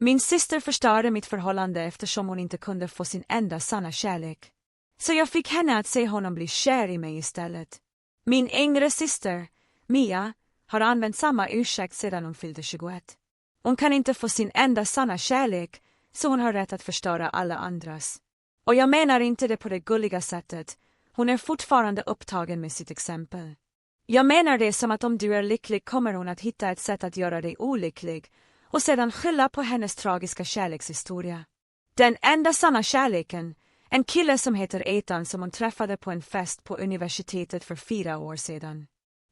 Min syster förstörde mitt förhållande eftersom hon inte kunde få sin enda sanna kärlek. Så jag fick henne att se honom bli kär i mig istället. Min yngre syster, Mia, har använt samma ursäkt sedan hon fyllde 21. Hon kan inte få sin enda sanna kärlek, så hon har rätt att förstöra alla andras. Och jag menar inte det på det gulliga sättet, hon är fortfarande upptagen med sitt exempel. Jag menar det som att om du är lycklig kommer hon att hitta ett sätt att göra dig olycklig och sedan skylla på hennes tragiska kärlekshistoria. Den enda sanna kärleken, en kille som heter Utan som hon träffade på en fest på universitetet för 4 år sedan.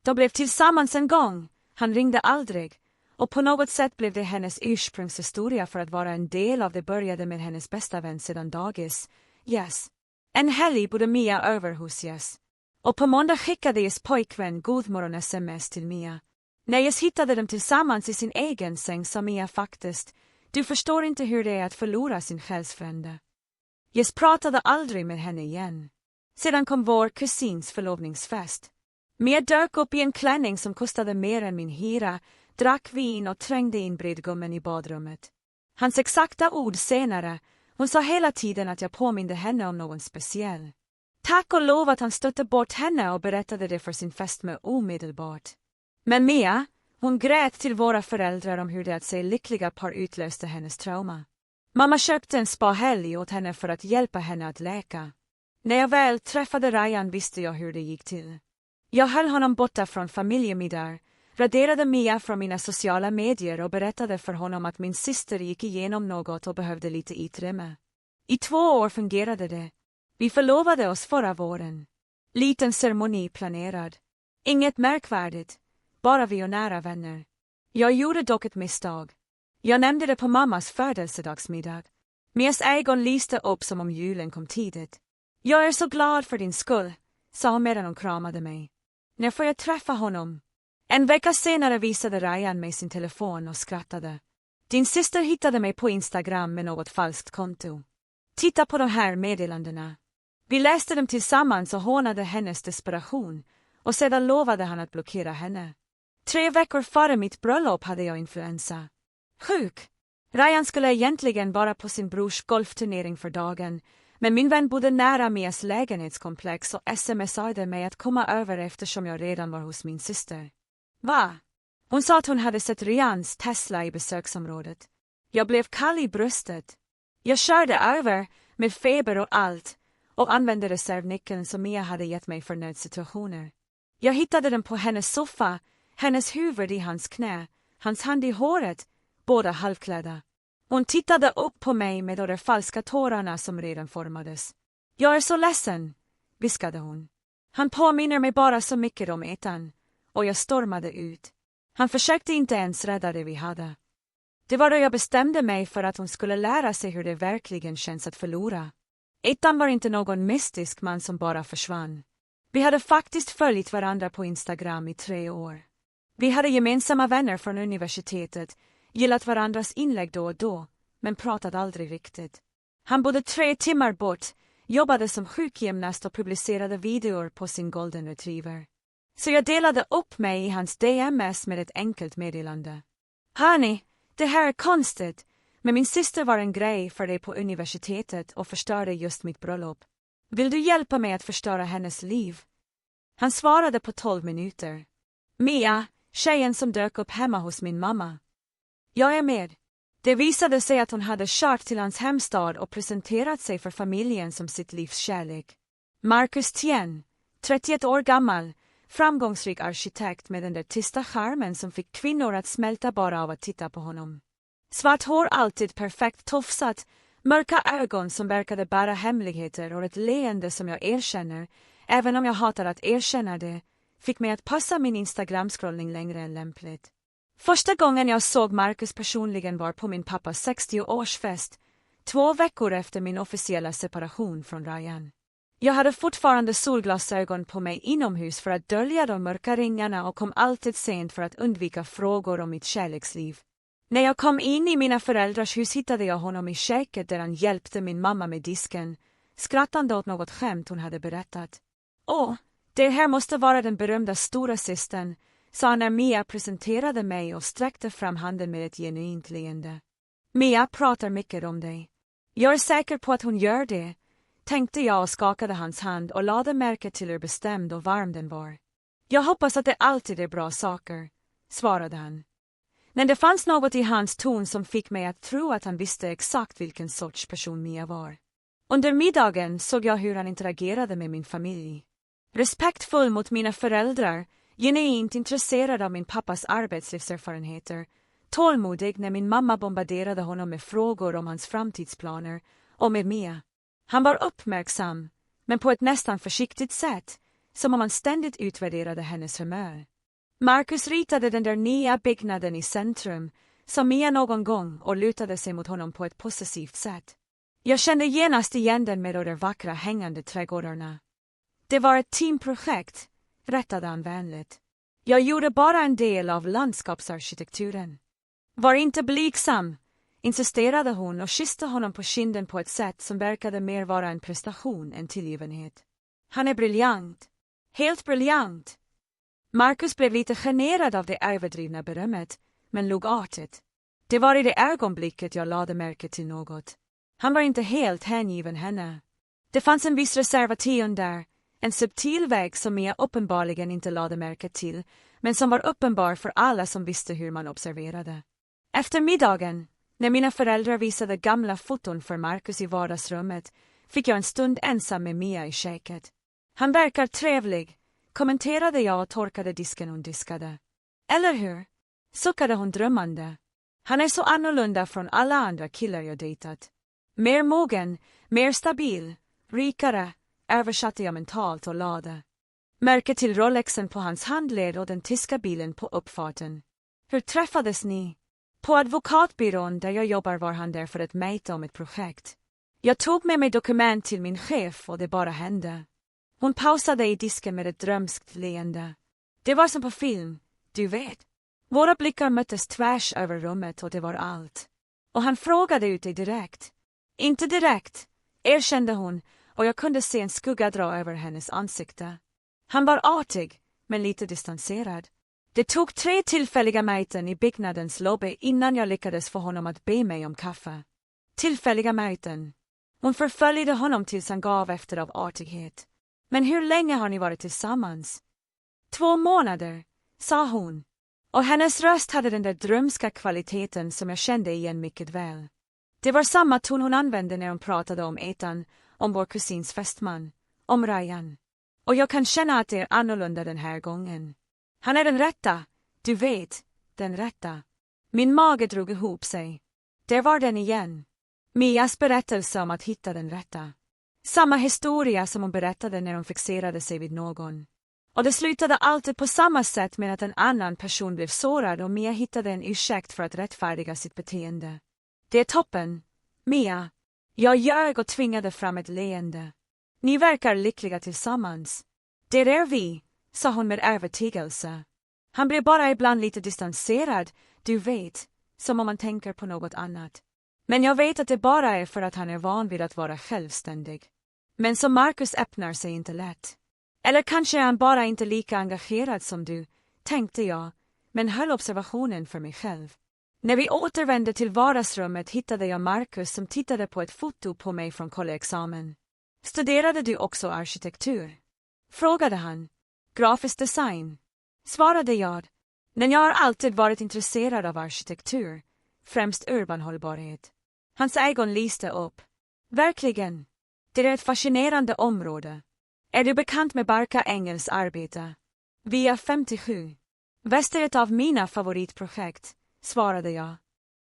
De blev tillsammans en gång, han ringde aldrig, och på något sätt blev det hennes ursprungshistoria för att vara en del av det började med hennes bästa vän sedan dagis, Yes. En helg bodde Mia över hos Yes. Och på måndag skickade Yes pojkvän godmorgon-sms till Mia. När Yes hittade dem tillsammans i sin egen säng sa Mia faktiskt, du förstår inte hur det är att förlora sin själsfrände. Yes pratade aldrig med henne igen. Sedan kom vår kusins förlovningsfest. Mia dök upp i en klänning som kostade mer än min hyra, drack vin och trängde in brudgummen i badrummet. Hans exakta ord senare, hon sa hela tiden att jag påminde henne om någon speciell. Tack och lov att han stötte bort henne och berättade det för sin fästmö omedelbart. Men Mia, hon grät till våra föräldrar om hur det att se lyckliga par utlöste hennes trauma. Mamma köpte en spa-helg åt henne för att hjälpa henne att läka. När jag väl träffade Ryan visste jag hur det gick till. Jag höll honom borta från familjemiddag, raderade Mia från mina sociala medier och berättade för honom att min syster gick igenom något och behövde lite utrymme. I 2 år fungerade det. Vi förlovade oss förra våren. Liten ceremoni planerad. Inget märkvärdigt, bara vi och nära vänner. Jag gjorde dock ett misstag. Jag nämnde det på mammas födelsedagsmiddag. Mias ögon lyste upp som om julen kom tidigt. Jag är så glad för din skull, sa hon medan hon kramade mig. När får jag träffa honom? En vecka senare visade Ryan mig sin telefon och skrattade. Din syster hittade mig på Instagram med något falskt konto. Titta på de här meddelandena. Vi läste dem tillsammans och hånade hennes desperation och sedan lovade han att blockera henne. 3 veckor före mitt bröllop hade jag influensa. Sjuk. Ryan skulle egentligen vara på sin brors golfturnering för dagen, men min vän bodde nära Mias lägenhetskomplex och smsade mig att komma över eftersom jag redan var hos min syster. Va? Hon sa att hon hade sett Ryans Tesla i besöksområdet. Jag blev kall i bröstet. Jag körde över, med feber och allt, och använde reservnyckeln som Mia hade gett mig för nödsituationer. Jag hittade den på hennes soffa, hennes huvud i hans knä, hans hand i håret, båda halvklädda. Hon tittade upp på mig med de falska tårarna som redan formades. Jag är så ledsen, viskade hon. Han påminner mig bara så mycket om Utan, och jag stormade ut. Han försökte inte ens rädda det vi hade. Det var då jag bestämde mig för att hon skulle lära sig hur det verkligen känns att förlora. Utan var inte någon mystisk man som bara försvann. Vi hade faktiskt följt varandra på Instagram i 3 år. Vi hade gemensamma vänner från universitetet, gillat varandras inlägg då och då, men pratat aldrig riktigt. Han bodde 3 timmar bort, jobbade som sjukgymnast och publicerade videor på sin golden retriever. Så jag delade upp mig i hans DMs med ett enkelt meddelande. Hörni, det här är konstigt, men min syster var en grej för dig på universitetet och förstörde just mitt bröllop. Vill du hjälpa mig att förstöra hennes liv? Han svarade på 12 minuter. Mia, tjejen som dök upp hemma hos min mamma. Jag är med. Det visade sig att hon hade kört till hans hemstad och presenterat sig för familjen som sitt livs kärlek. Marcus Tien, 31 år gammal, framgångsrik arkitekt med den där tysta charmen som fick kvinnor att smälta bara av att titta på honom. Svart hår alltid perfekt tofsat, mörka ögon som verkade bära hemligheter och ett leende som jag erkänner, även om jag hatar att erkänna det, fick mig att passa min Instagram-scrollning längre än lämpligt. Första gången jag såg Marcus personligen var på min pappas 60-årsfest, 2 veckor efter min officiella separation från Ryan. Jag hade fortfarande solglasögon på mig inomhus för att dölja de mörka ringarna och kom alltid sent för att undvika frågor om mitt kärleksliv. När jag kom in i mina föräldrars hus hittade jag honom i köket där han hjälpte min mamma med disken, skrattande åt något skämt hon hade berättat. Åh, det här måste vara den berömda stora systern, sa när Mia presenterade mig och sträckte fram handen med ett genuint leende. Mia pratar mycket om dig. Jag är säker på att hon gör det, tänkte jag och skakade hans hand och lade märke till hur bestämd och varm den var. Jag hoppas att det alltid är bra saker, svarade han. Men det fanns något i hans ton som fick mig att tro att han visste exakt vilken sorts person Mia var. Under middagen såg jag hur han interagerade med min familj. Respektfull mot mina föräldrar, genuint intresserad av min pappas arbetslivserfarenheter, tålmodig när min mamma bombarderade honom med frågor om hans framtidsplaner och med Mia. Han var uppmärksam, men på ett nästan försiktigt sätt, som om han ständigt utvärderade hennes humör. Marcus ritade den där nya byggnaden i centrum, som Mia någon gång, och lutade sig mot honom på ett possessivt sätt. Jag kände genast igen den med de där vackra hängande trädgårdarna. Det var ett teamprojekt, rättade han vänligt. Jag gjorde bara en del av landskapsarkitekturen. Var inte blygsam, insisterade hon och kysste honom på kinden på ett sätt som verkade mer vara en prestation än tillgivenhet. Han är briljant. Helt briljant. Marcus blev lite generad av det överdrivna berömmet, men log artigt. Det var i det ögonblicket jag lade märke till något. Han var inte helt hängiven henne. Det fanns en viss reservation där, en subtil väg som Mia uppenbarligen inte lade märke till, men som var uppenbar för alla som visste hur man observerade. Efter middagen, när mina föräldrar visade gamla foton för Marcus i vardagsrummet, fick jag en stund ensam med Mia i köket. Han verkar trevlig, kommenterade jag och torkade disken hon diskade. Eller hur? Suckade hon drömmande. Han är så annorlunda från alla andra killar jag dejtat. Mer mogen, mer stabil, rikare, översatte jag mentalt och lade märke till Rolexen på hans handled och den tyska bilen på uppfarten. Hur träffades ni? På advokatbyrån där jag jobbar var han där för att mäta om ett projekt. Jag tog med mig dokument till min chef och det bara hände. Hon pausade i disken med ett drömskt leende. Det var som på film, du vet. Våra blickar möttes tvärs över rummet och det var allt. Och han frågade ut dig direkt. Inte direkt, erkände hon, och jag kunde se en skugga dra över hennes ansikte. Han var artig, men lite distanserad. Det tog 3 tillfälliga möten i byggnadens lobby innan jag lyckades få honom att be mig om kaffe. Tillfälliga möten. Hon förföljde honom tills han gav efter av artighet. Men hur länge har ni varit tillsammans? 2 månader, sa hon. Och hennes röst hade den där drömska kvaliteten som jag kände igen mycket väl. Det var samma ton hon använde när hon pratade om utan, om vår kusins fästman, om Ryan. Och jag kan känna att det är annorlunda den här gången. Han är den rätta, du vet, den rätta. Min mage drog ihop sig. Där var den igen. Mias berättelse om att hitta den rätta. Samma historia som hon berättade när hon fixerade sig vid någon. Och det slutade alltid på samma sätt med att en annan person blev sårad och Mia hittade en ursäkt för att rättfärdiga sitt beteende. Det är toppen, Mia. Jag ljög och tvingade fram ett leende. Ni verkar lyckliga tillsammans. Det är vi, sa hon med övertygelse. Han blev bara ibland lite distanserad, du vet, som om man tänker på något annat. Men jag vet att det bara är för att han är van vid att vara självständig. Men som Marcus öppnar sig inte lätt. Eller kanske är han bara inte lika engagerad som du, tänkte jag, men höll observationen för mig själv. När vi återvände till vardagsrummet hittade jag Marcus som tittade på ett foto på mig från kolleexamen. Studerade du också arkitektur? Frågade han. Grafisk design. Svarade jag. Men jag har alltid varit intresserad av arkitektur, främst urban hållbarhet. Hans ögon lyste upp. Verkligen. Det är ett fascinerande område. Är du bekant med Barka Engels arbete? Via 57. Väst är ett av mina favoritprojekt, svarade jag.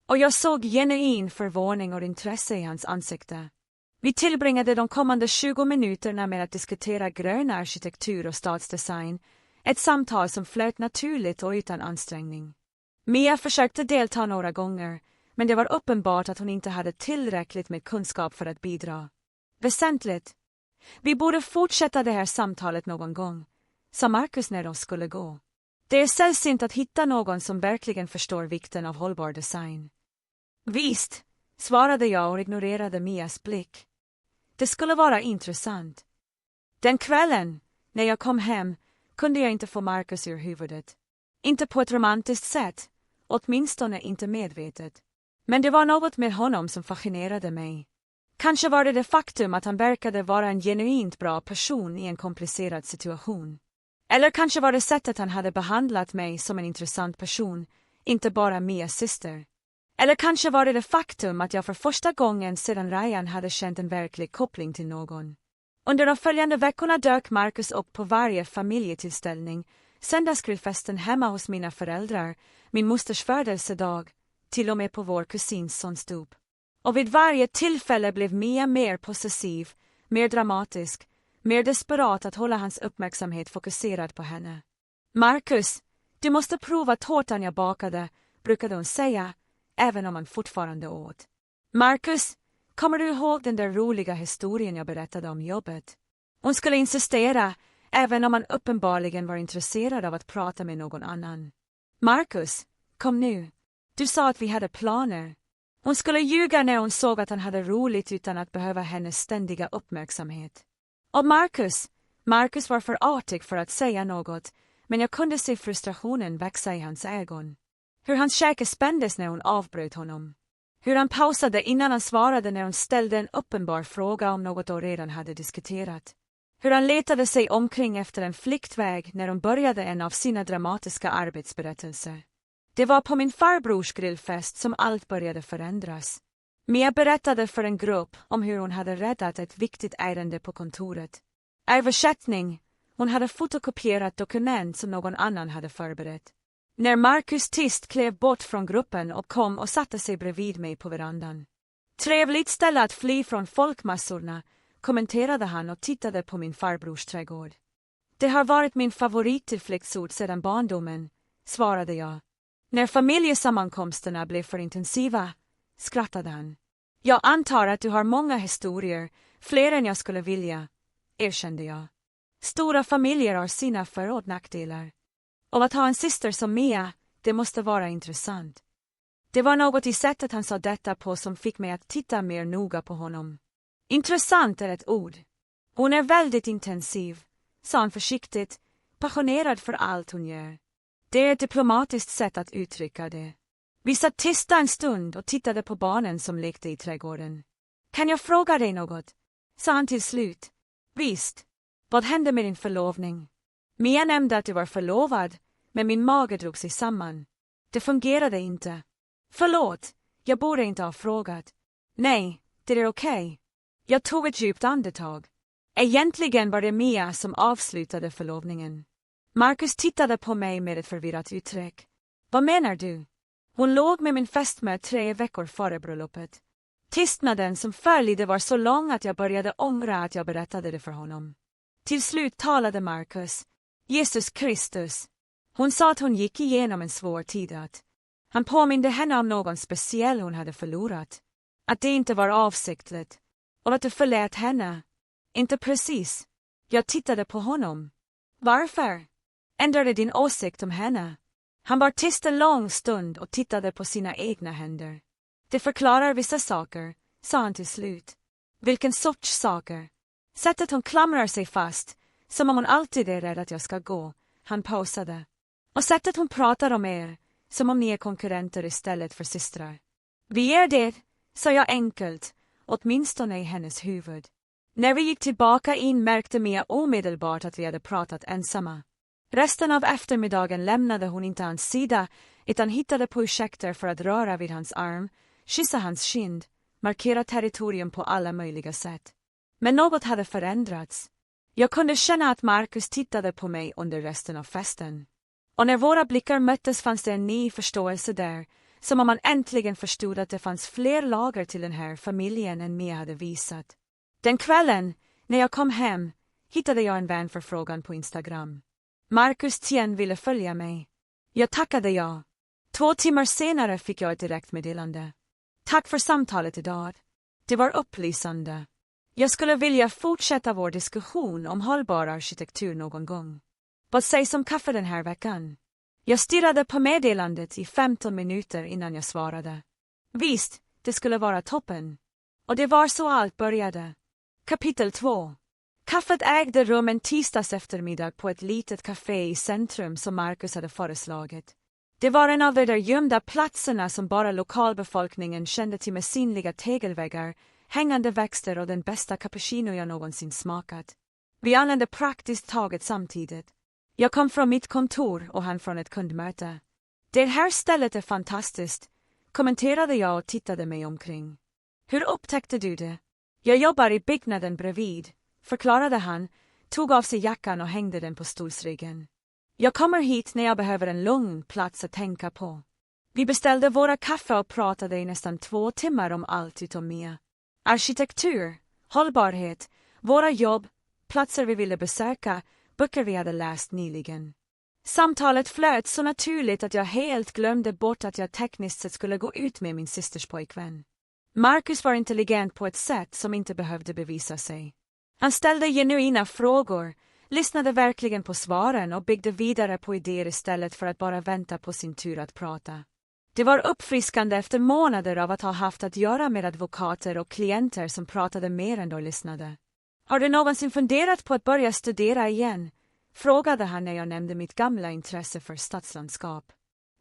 Och jag såg genuin förvåning och intresse i hans ansikte. Vi tillbringade de kommande 20 minuterna med att diskutera grön arkitektur och stadsdesign, ett samtal som flöt naturligt och utan ansträngning. Mia försökte delta några gånger, men det var uppenbart att hon inte hade tillräckligt med kunskap för att bidra. Väsentligt. Vi borde fortsätta det här samtalet någon gång, sa Marcus när de skulle gå. Det är sällsynt att hitta någon som verkligen förstår vikten av hållbar design. Visst, svarade jag och ignorerade Mias blick. Det skulle vara intressant. Den kvällen, när jag kom hem, kunde jag inte få Marcus ur huvudet. Inte på ett romantiskt sätt, åtminstone inte medvetet. Men det var något med honom som fascinerade mig. Kanske var det faktum att han verkade vara en genuint bra person i en komplicerad situation. Eller kanske var det sättet han hade behandlat mig som en intressant person, inte bara Mias syster. Eller kanske var det faktum att jag för första gången sedan Ryan hade känt en verklig koppling till någon. Under de följande veckorna dök Marcus upp på varje familjetillställning, söndagsgrillfesten hemma hos mina föräldrar, min mosters födelsedag, till och med på vår kusins sonsdop. Och vid varje tillfälle blev Mia mer possessiv, mer dramatisk, mer desperat att hålla hans uppmärksamhet fokuserad på henne. Marcus, du måste prova tårtan jag bakade, brukade hon säga, även om han fortfarande åt. Marcus, kommer du ihåg den där roliga historien jag berättade om jobbet? Hon skulle insistera, även om han uppenbarligen var intresserad av att prata med någon annan. Marcus, kom nu. Du sa att vi hade planer. Hon skulle ljuga när hon såg att han hade roligt utan att behöva hennes ständiga uppmärksamhet. Och Marcus var för artig för att säga något, men jag kunde se frustrationen växa i hans ögon. Hur hans käke spändes när hon avbröt honom. Hur han pausade innan han svarade när hon ställde en uppenbar fråga om något de redan hade diskuterat. Hur han letade sig omkring efter en flyktväg när hon började en av sina dramatiska arbetsberättelser. Det var på min farbrors grillfest som allt började förändras. Mia berättade för en grupp om hur hon hade räddat ett viktigt ärende på kontoret. Översättning, hon hade fotokopierat dokument som någon annan hade förberett. När Marcus tyst klev bort från gruppen och kom och satte sig bredvid mig på verandan. Trevligt ställe att fly från folkmassorna, kommenterade han och tittade på min farbrors trädgård. Det har varit min favorittillflyktsort sedan barndomen, svarade jag. När familjesammankomsterna blev för intensiva, skrattade han. Jag antar att du har många historier, fler än jag skulle vilja, erkände jag. Stora familjer har sina för- och nackdelar. Och att ha en syster som Mia, det måste vara intressant. Det var något i sättet han sa detta på som fick mig att titta mer noga på honom. Intressant är ett ord. Hon är väldigt intensiv, sa han försiktigt, passionerad för allt hon gör. Det är ett diplomatiskt sätt att uttrycka det. Vi satt tysta en stund och tittade på barnen som lekte i trädgården. Kan jag fråga dig något? Sa han till slut. Visst. Vad hände med din förlovning? Mia nämnde att du var förlovad, men min mage drog sig samman. Det fungerade inte. Förlåt, jag borde inte ha frågat. Nej, det är okej. Jag tog ett djupt andetag. Egentligen var det Mia som avslutade förlovningen. Marcus tittade på mig med ett förvirrat uttryck. Vad menar du? Hon låg med min fästmö 3 veckor före bröllopet. Tystnaden som följde var så lång att jag började ångra att jag berättade det för honom. Till slut talade Marcus. Jesus Kristus. Hon sa att hon gick igenom en svår tid att han påminde henne om någon speciell hon hade förlorat. Att det inte var avsiktligt. Och att du förlät henne. Inte precis. Jag tittade på honom. Varför? Ändrade din åsikt om henne? Han var tyst en lång stund och tittade på sina egna händer. Det förklarar vissa saker, sa han till slut. Vilken sorts saker? Sättet hon klamrar sig fast, som om hon alltid är rädd att jag ska gå. Han pausade. Och sättet hon pratar om er, som om ni är konkurrenter istället för systrar. Vi är det, sa jag enkelt, åtminstone i hennes huvud. När vi gick tillbaka in märkte Mia omedelbart att vi hade pratat ensamma. Resten av eftermiddagen lämnade hon inte hans sida, utan hittade på ursäkter för att röra vid hans arm, kyssa hans kind, markera territorium på alla möjliga sätt. Men något hade förändrats. Jag kunde känna att Marcus tittade på mig under resten av festen. Och när våra blickar möttes fanns det en ny förståelse där, som om man äntligen förstod att det fanns fler lager till den här familjen än Mia hade visat. Den kvällen, när jag kom hem, hittade jag en vänförfrågan på Instagram. Marcus Tien ville följa mig. Jag tackade ja. 2 timmar senare fick jag ett direktmeddelande. Tack för samtalet idag. Det var upplysande. Jag skulle vilja fortsätta vår diskussion om hållbar arkitektur någon gång. Vad sägs om kaffe den här veckan? Jag stirrade på meddelandet i 15 minuter innan jag svarade. Visst, det skulle vara toppen. Och det var så allt började. Kapitel 2. Kaffet ägde rum en tisdags eftermiddag på ett litet café i centrum som Marcus hade föreslagit. Det var en av de där gömda platserna som bara lokalbefolkningen kände till, med synliga tegelväggar, hängande växter och den bästa cappuccino jag någonsin smakat. Vi anlände praktiskt taget samtidigt. Jag kom från mitt kontor och han från ett kundmöte. Det här stället är fantastiskt, kommenterade jag och tittade mig omkring. Hur upptäckte du det? Jag jobbar i byggnaden bredvid, förklarade han, tog av sig jackan och hängde den på stolsryggen. Jag kommer hit när jag behöver en lugn plats att tänka på. Vi beställde våra kaffe och pratade i nästan 2 timmar om allt utom Mia. Arkitektur, hållbarhet, våra jobb, platser vi ville besöka, böcker vi hade läst nyligen. Samtalet flöt så naturligt att jag helt glömde bort att jag tekniskt sett skulle gå ut med min systers pojkvän. Marcus var intelligent på ett sätt som inte behövde bevisa sig. Han ställde genuina frågor, lyssnade verkligen på svaren och byggde vidare på idéer istället för att bara vänta på sin tur att prata. Det var uppfriskande efter månader av att ha haft att göra med advokater och klienter som pratade mer än de lyssnade. Har du någonsin funderat på att börja studera igen? Frågade han när jag nämnde mitt gamla intresse för stadslandskap.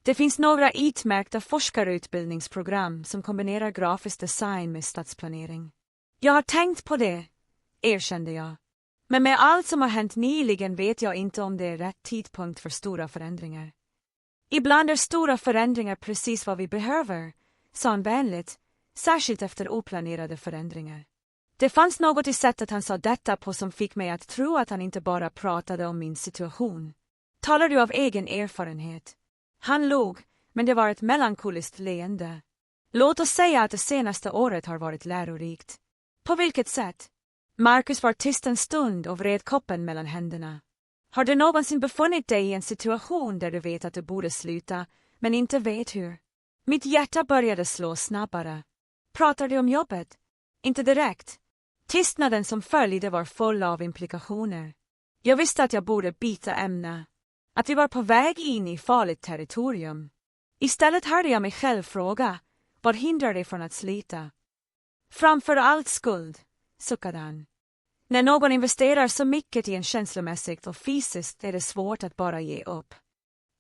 Det finns några utmärkta forskarutbildningsprogram som kombinerar grafisk design med stadsplanering. Jag har tänkt på det, erkände jag. Men med allt som har hänt nyligen vet jag inte om det är rätt tidpunkt för stora förändringar. Ibland är stora förändringar precis vad vi behöver, sa han vänligt, särskilt efter oplanerade förändringar. Det fanns något i sättet han sa detta på som fick mig att tro att han inte bara pratade om min situation. Talar du av egen erfarenhet? Han log, men det var ett melankoliskt leende. Låt oss säga att det senaste året har varit lärorikt. På vilket sätt? Marcus var tyst en stund och vred koppen mellan händerna. Har du någonsin befunnit dig i en situation där du vet att du borde sluta, men inte vet hur? Mitt hjärta började slå snabbare. Pratar du om jobbet? Inte direkt. Tystnaden som följde var full av implikationer. Jag visste att jag borde byta ämne. Att vi var på väg in i farligt territorium. Istället hörde jag mig själv fråga, vad hindrar dig från att slita? Framför allt skuld, suckade han. När någon investerar så mycket i en känslomässigt och fysiskt är det svårt att bara ge upp.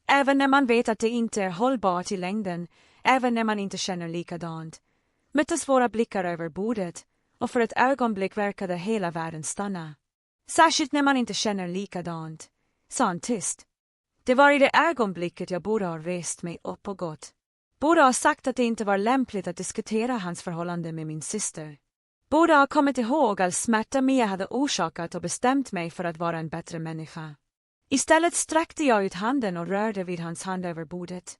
Även när man vet att det inte är hållbart i längden, även när man inte känner likadant, möttes våra blickar över bordet och för ett ögonblick verkade hela världen stanna. Särskilt när man inte känner likadant, sa han tyst. Det var i det ögonblicket jag borde ha rest mig upp och gått. Borde ha sagt att det inte var lämpligt att diskutera hans förhållande med min syster. Borde ha kommit ihåg all smärta Mia hade orsakat och bestämt mig för att vara en bättre människa. Istället sträckte jag ut handen och rörde vid hans hand över bordet.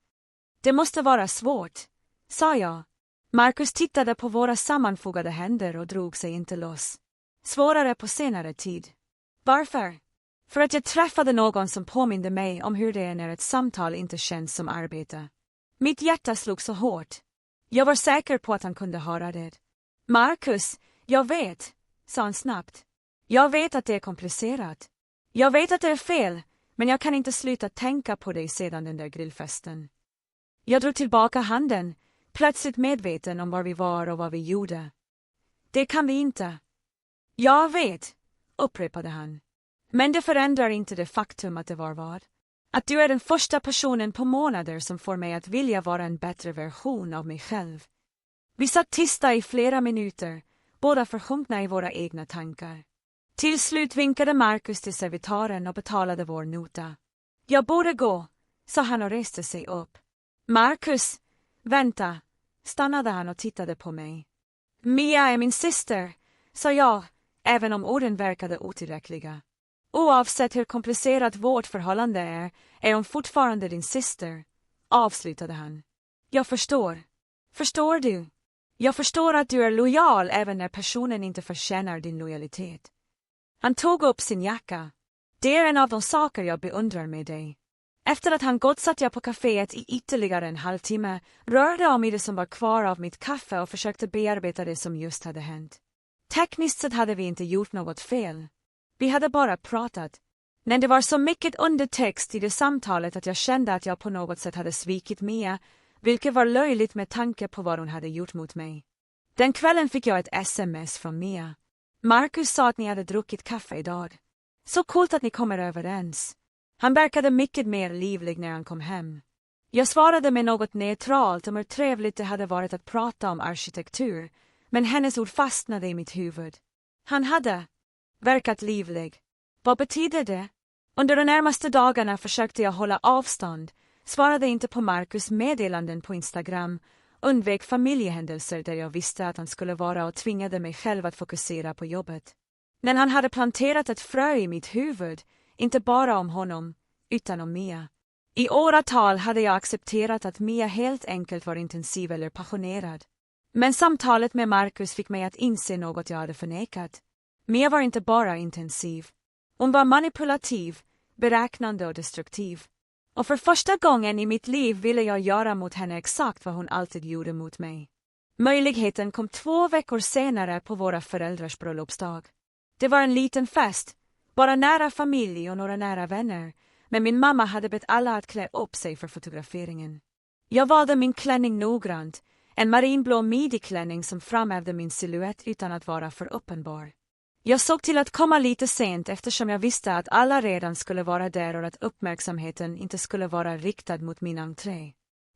Det måste vara svårt, sa jag. Marcus tittade på våra sammanfogade händer och drog sig inte loss. Svårare på senare tid. Varför? För att jag träffade någon som påminde mig om hur det är när ett samtal inte känns som arbete. Mitt hjärta slog så hårt. Jag var säker på att han kunde höra det. Marcus, jag vet, sa han snabbt. Jag vet att det är komplicerat. Jag vet att det är fel, men jag kan inte sluta tänka på dig sedan den där grillfesten. Jag drog tillbaka handen, plötsligt medveten om var vi var och vad vi gjorde. Det kan vi inte. Jag vet, upprepade han. Men det förändrar inte det faktum att det var vad. Att du är den första personen på månader som får mig att vilja vara en bättre version av mig själv. Vi satt tysta i flera minuter, båda försjunkna i våra egna tankar. Till slut vinkade Marcus till servitören och betalade vår nota. Jag borde gå, sa han och reste sig upp. Marcus, vänta, stannade han och tittade på mig. Mia är min syster, sa jag, även om orden verkade otillräckliga. Oavsett hur komplicerat vårt förhållande är hon fortfarande din syster, avslutade han. Jag förstår. Förstår du? Jag förstår att du är lojal även när personen inte förtjänar din lojalitet. Han tog upp sin jacka. Det är en av de saker jag beundrar med dig. Efter att han gått satt jag på kaféet i ytterligare en halvtimme, rörde om i det som var kvar av mitt kaffe och försökte bearbeta det som just hade hänt. Tekniskt sett hade vi inte gjort något fel. Vi hade bara pratat. Men det var så mycket undertext i det samtalet att jag kände att jag på något sätt hade svikit Mia, vilket var löjligt med tanke på vad hon hade gjort mot mig. Den kvällen fick jag ett sms från Mia. Marcus sa att ni hade druckit kaffe idag. Så coolt att ni kommer överens. Han verkade mycket mer livlig när han kom hem. Jag svarade med något neutralt om hur trevligt det hade varit att prata om arkitektur, men hennes ord fastnade i mitt huvud. Han hade verkat livlig. Vad betyder det? Under de närmaste dagarna försökte jag hålla avstånd, svarade inte på Marcus meddelanden på Instagram, undvek familjehändelser där jag visste att han skulle vara och tvingade mig själv att fokusera på jobbet. Men han hade planterat ett frö i mitt huvud, inte bara om honom, utan om Mia. I åratal hade jag accepterat att Mia helt enkelt var intensiv eller passionerad. Men samtalet med Marcus fick mig att inse något jag hade förnekat. Mia var inte bara intensiv. Hon var manipulativ, beräknande och destruktiv. Och för första gången i mitt liv ville jag göra mot henne exakt vad hon alltid gjorde mot mig. Möjligheten kom 2 veckor senare på våra föräldrars bröllopsdag. Det var en liten fest, bara nära familj och några nära vänner, men min mamma hade bett alla att klä upp sig för fotograferingen. Jag valde min klänning noggrant, en marinblå midi-klänning som framhävde min silhuett utan att vara för uppenbar. Jag såg till att komma lite sent eftersom jag visste att alla redan skulle vara där och att uppmärksamheten inte skulle vara riktad mot min entré.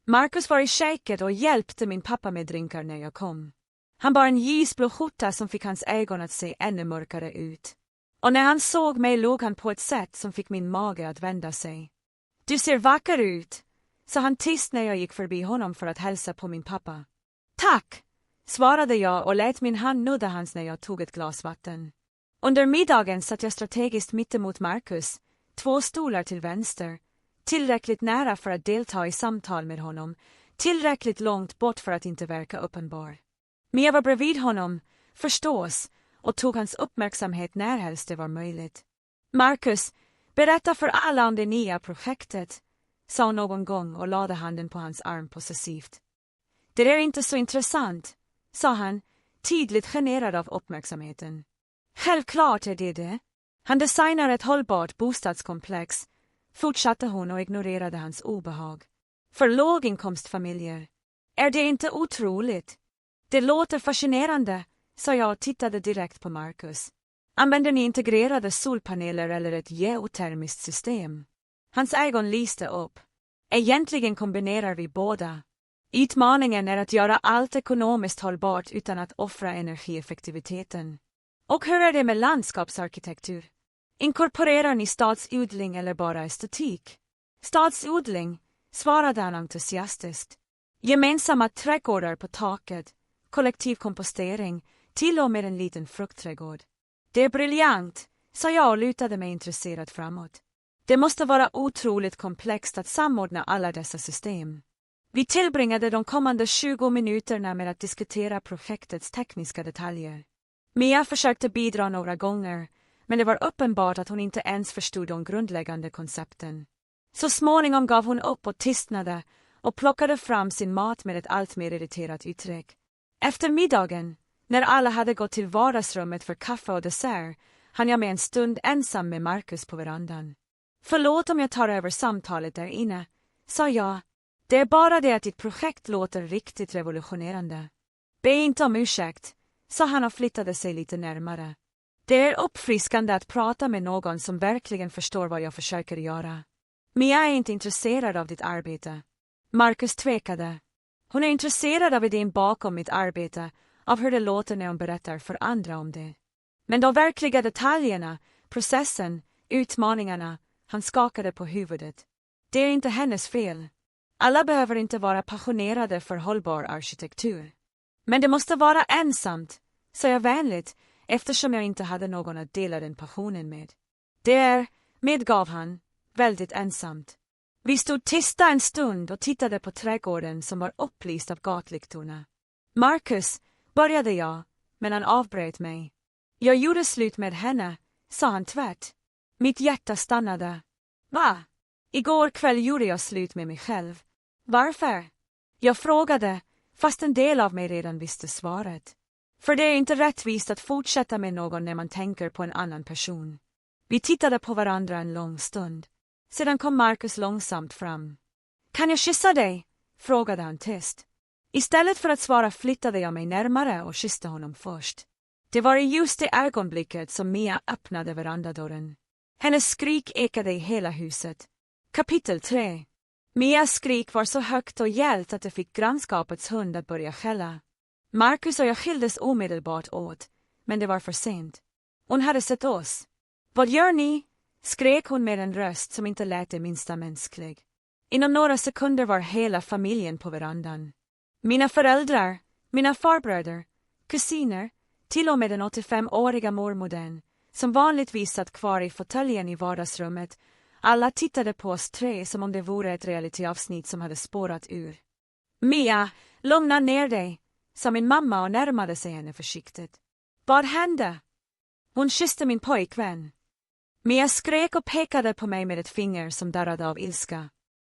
Marcus var i köket och hjälpte min pappa med drinkar när jag kom. Han bar en ljusblå skjorta som fick hans ögon att se ännu mörkare ut. Och när han såg mig låg han på ett sätt som fick min mage att vända sig. Du ser vacker ut, sa han tyst när jag gick förbi honom för att hälsa på min pappa. Tack, svarade jag och lät min hand nudda hans när jag tog ett glas vatten. Under middagen satt jag strategiskt mittemot Marcus, 2 stolar till vänster, tillräckligt nära för att delta i samtal med honom, tillräckligt långt bort för att inte verka uppenbar. Mia var bredvid honom, förstås, och tog hans uppmärksamhet närhelst det var möjligt. Marcus, berätta för alla om det nya projektet, sa hon någon gång och lade handen på hans arm possessivt. Det är inte så intressant, sa han, tydligt generad av uppmärksamheten. Självklart är det. Han designar ett hållbart bostadskomplex, fortsatte hon och ignorerade hans obehag. För låginkomstfamiljer. Är det inte otroligt? Det låter fascinerande, sa jag och tittade direkt på Marcus. Använder ni integrerade solpaneler eller ett geotermiskt system? Hans ögon lyste upp. Egentligen kombinerar vi båda. Utmaningen är att göra allt ekonomiskt hållbart utan att offra energieffektiviteten. Och hur är det med landskapsarkitektur? Inkorporerar ni stadsodling eller bara estetik? Stadsodling, svarade han entusiastiskt. Gemensamma trädgårdar på taket, kollektiv kompostering, till och med en liten fruktträdgård. Det är briljant, sa jag och lutade mig intresserat framåt. Det måste vara otroligt komplext att samordna alla dessa system. Vi tillbringade de kommande 20 minuterna med att diskutera projektets tekniska detaljer. Mia försökte bidra några gånger, men det var uppenbart att hon inte ens förstod de grundläggande koncepten. Så småningom gav hon upp och tystnade och plockade fram sin mat med ett allt mer irriterat uttryck. Efter middagen, när alla hade gått till vardagsrummet för kaffe och dessert, hann jag med en stund ensam med Marcus på verandan. Förlåt om jag tar över samtalet där inne, sa jag. Det är bara det att ditt projekt låter riktigt revolutionerande. Be inte om ursäkt, sa han och flyttade sig lite närmare. Det är uppfriskande att prata med någon som verkligen förstår vad jag försöker göra. Mia är inte intresserad av ditt arbete. Marcus tvekade. Hon är intresserad av idén bakom mitt arbete, av hur det låter när hon berättar för andra om det. Men de verkliga detaljerna, processen, utmaningarna, han skakade på huvudet. Det är inte hennes fel. Alla behöver inte vara passionerade för hållbar arkitektur. Men det måste vara ensamt, sa jag vänligt, eftersom jag inte hade någon att dela den passionen med. Det är, medgav han, väldigt ensamt. Vi stod tysta en stund och tittade på trädgården som var upplyst av gatlyktorna. Marcus, började jag, men han avbröt mig. Jag gjorde slut med henne, sa han tvärt. Mitt hjärta stannade. Va? Igår kväll gjorde jag slut med mig själv. Varför? Jag frågade, fast en del av mig redan visste svaret. För det är inte rättvist att fortsätta med någon när man tänker på en annan person. Vi tittade på varandra en lång stund. Sedan kom Marcus långsamt fram. Kan jag kyssa dig? Frågade han tyst. Istället för att svara flyttade jag mig närmare och kysste honom först. Det var i just det ögonblicket som Mia öppnade verandadörren. Hennes skrik ekade i hela huset. Kapitel 3. Mias skrik var så högt och gällt att det fick grannskapets hund att börja skälla. Marcus och jag skildes omedelbart åt, men det var för sent. Hon hade sett oss. Vad gör ni? Skrek hon med en röst som inte lät det minsta mänsklig. Inom några sekunder var hela familjen på verandan. Mina föräldrar, mina farbröder, kusiner, till och med den 85-åriga mormodern, som vanligtvis satt kvar i fåtöljen i vardagsrummet. Alla tittade på oss tre som om det vore ett realityavsnitt som hade spårat ur. Mia, lugna ner dig, sa min mamma och närmade sig henne försiktigt. Vad hände? Hon kysste min pojkvän. Mia skrek och pekade på mig med ett finger som darrade av ilska.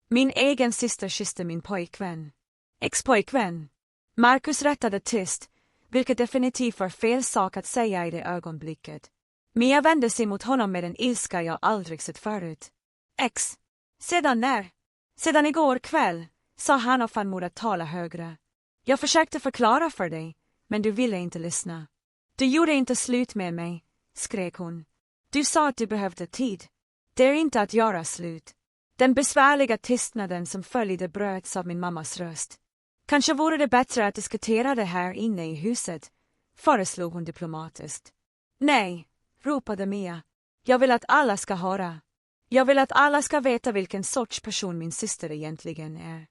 Min egen syster kysste min pojkvän. Ex-pojkvän. Marcus rättade tyst, vilket definitivt var fel sak att säga i det ögonblicket. Mia vände sig mot honom med en ilska jag aldrig sett förut. Ex. Sedan när? Sedan igår kväll, sa han och fann mod att tala högre. Jag försökte förklara för dig, men du ville inte lyssna. Du gjorde inte slut med mig, skrek hon. Du sa att du behövde tid. Det är inte att göra slut. Den besvärliga tystnaden som följde bröts av min mammas röst. Kanske vore det bättre att diskutera det här inne i huset, föreslog hon diplomatiskt. Nej, ropade Mia. Jag vill att alla ska höra. Jag vill att alla ska veta vilken sorts person min syster egentligen är.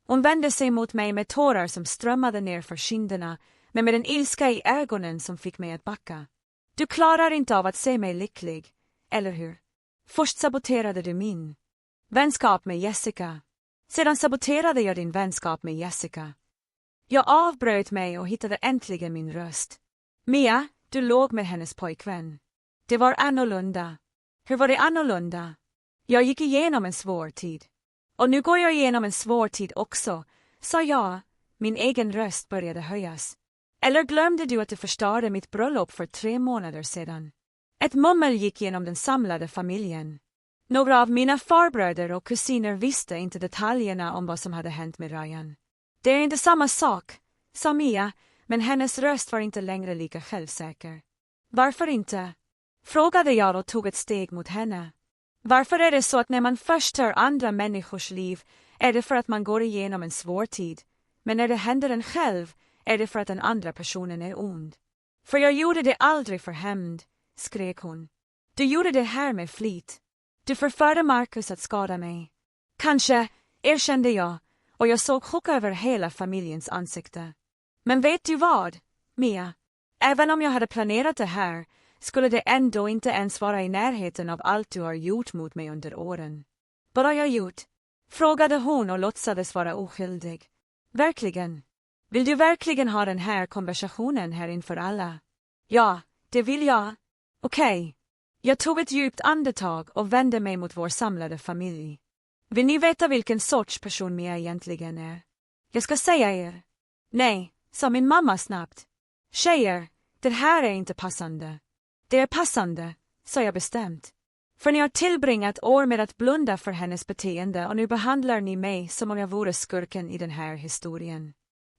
Hon vände sig mot mig med tårar som strömmade ner för kinderna, men med en ilska i ögonen som fick mig att backa. Du klarar inte av att se mig lycklig, eller hur? Först saboterade du min vänskap med Jessica. Sedan saboterade jag din vänskap med Jessica. Jag avbröt mig och hittade äntligen min röst. Mia, du låg med hennes pojkvän. Det var annorlunda. Hur var det annorlunda? Jag gick igenom en svår tid. Och nu går jag igenom en svår tid också, sa jag. Min egen röst började höjas. Eller glömde du att du förstörde mitt bröllop för 3 månader sedan? Ett mummel gick genom den samlade familjen. Några av mina farbröder och kusiner visste inte detaljerna om vad som hade hänt med Ryan. Det är inte samma sak, sa Mia, men hennes röst var inte längre lika självsäker. Varför inte? Frågade jag och tog ett steg mot henne. Varför är det så att när man förstör andra människors liv är det för att man går igenom en svår tid, men när det händer en själv är det för att den andra personen är ond? För jag gjorde det aldrig för hämnd, skrek hon. Du gjorde det här med flit. Du förförde Marcus att skada mig. Kanske, erkände jag, och jag såg chock över hela familjens ansikte. Men vet du vad, Mia? Även om jag hade planerat det här skulle det ändå inte ens vara i närheten av allt du har gjort mot mig under åren. Vad har jag gjort? Frågade hon och låtsades vara oskyldig. Verkligen? Vill du verkligen ha den här konversationen här inför alla? Ja, det vill jag. Okej. Jag tog ett djupt andetag och vände mig mot vår samlade familj. Vill ni veta vilken sorts person Mia egentligen är? Jag ska säga er. Nej, sa min mamma snabbt. Tjejer, det här är inte passande. Det är passande, sa jag bestämt. För ni har tillbringat år med att blunda för hennes beteende och nu behandlar ni mig som om jag vore skurken i den här historien.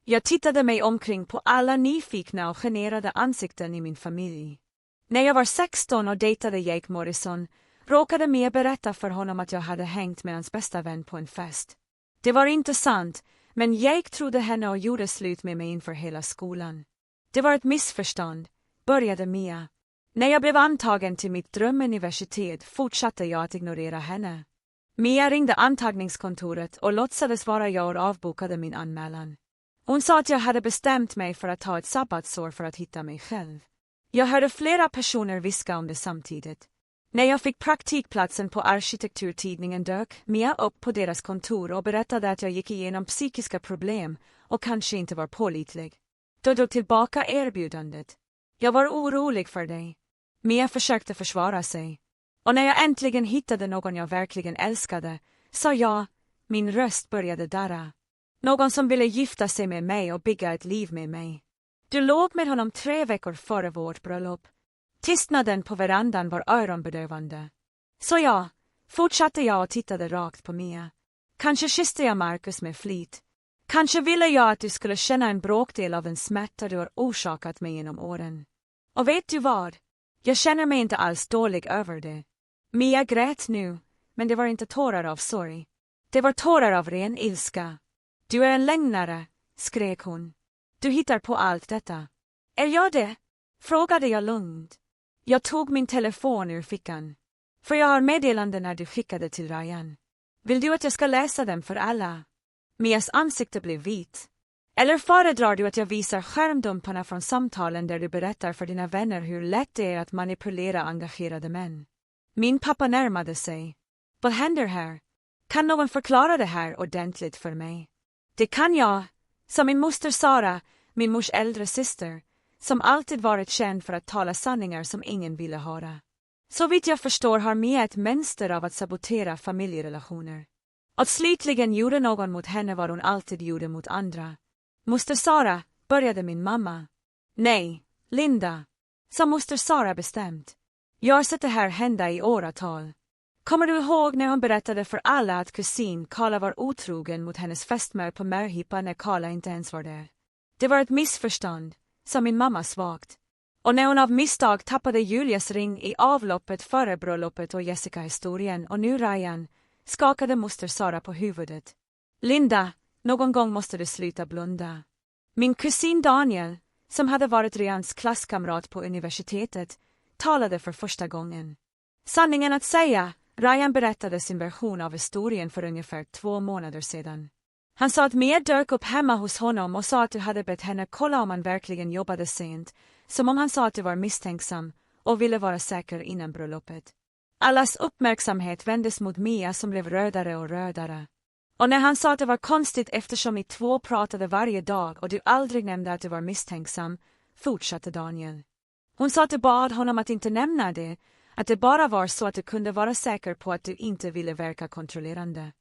Jag tittade mig omkring på alla nyfikna och generade ansikten i min familj. När jag var 16 och dejtade Jake Morrison råkade Mia berätta för honom att jag hade hängt med hans bästa vän på en fest. Det var inte sant, men Jake trodde henne och gjorde slut med mig inför hela skolan. Det var ett missförstånd, började Mia. När jag blev antagen till mitt drömuniversitet fortsatte jag att ignorera henne. Mia ringde antagningskontoret och låtsades vara jag och avbokade min anmälan. Hon sa att jag hade bestämt mig för att ta ett sabbatsår för att hitta mig själv. Jag hörde flera personer viska om det samtidigt. När jag fick praktikplatsen på arkitekturtidningen dök Mia upp på deras kontor och berättade att jag gick igenom psykiska problem och kanske inte var pålitlig. Då drog tillbaka erbjudandet. Jag var orolig för dig. Mia försökte försvara sig. Och när jag äntligen hittade någon jag verkligen älskade, sa jag, min röst började darra. Någon som ville gifta sig med mig och bygga ett liv med mig. Du låg med honom 3 veckor före vårt bröllop. Tystnaden på verandan var öronbedövande. Så ja, fortsatte jag och tittade rakt på Mia. Kanske kysste jag Marcus med flit. Kanske ville jag att du skulle känna en bråkdel av den smärta du har orsakat mig genom åren. Och vet du vad? Jag känner mig inte alls dålig över det. Mia grät nu, men det var inte tårar av sorg. Det var tårar av ren ilska. Du är en lögnare, skrek hon. Du hittar på allt detta. Är jag det? Frågade jag lugnt. Jag tog min telefon ur fickan. För jag har meddelanden när du skickade till Ryan. Vill du att jag ska läsa dem för alla? Mias ansikte blev vit. Eller föredrar du att jag visar skärmdumparna från samtalen där du berättar för dina vänner hur lätt det är att manipulera engagerade män? Min pappa närmade sig. Vad händer här? Kan någon förklara det här ordentligt för mig? Det kan jag, sa min moster Sara, min mors äldre syster, som alltid varit känd för att tala sanningar som ingen ville höra. Så vitt jag förstår har Mia ett mönster av att sabotera familjerelationer. Och slutligen gjorde någon mot henne vad hon alltid gjorde mot andra. Moster Sara, började min mamma. Nej, Linda, sa moster Sara bestämt. Jag har sett det här hända i åratal. Kommer du ihåg när hon berättade för alla att kusin Karla var otrogen mot hennes fästmö på Mörhippa när Karla inte ens var där? Det var ett missförstånd, sa min mamma svagt. Och när hon av misstag tappade Julias ring i avloppet före bröllopet och Jessica-historien och nu Ryan, skakade moster Sara på huvudet. Linda, någon gång måste du sluta blunda. Min kusin Daniel, som hade varit Ryans klasskamrat på universitetet, talade för första gången. Sanningen att säga, Ryan berättade sin version av historien för ungefär 2 månader sedan. Han sa att Mia dök upp hemma hos honom och sa att du hade bett henne kolla om han verkligen jobbade sent, som om han sa att du var misstänksam och ville vara säker innan bröllopet. Allas uppmärksamhet vändes mot Mia som blev rödare och rödare. Och när han sa att det var konstigt eftersom ni 2 pratade varje dag och du aldrig nämnde att du var misstänksam, fortsatte Daniel. Hon sa att du bad honom att inte nämna det, att det bara var så att du kunde vara säker på att du inte ville verka kontrollerande.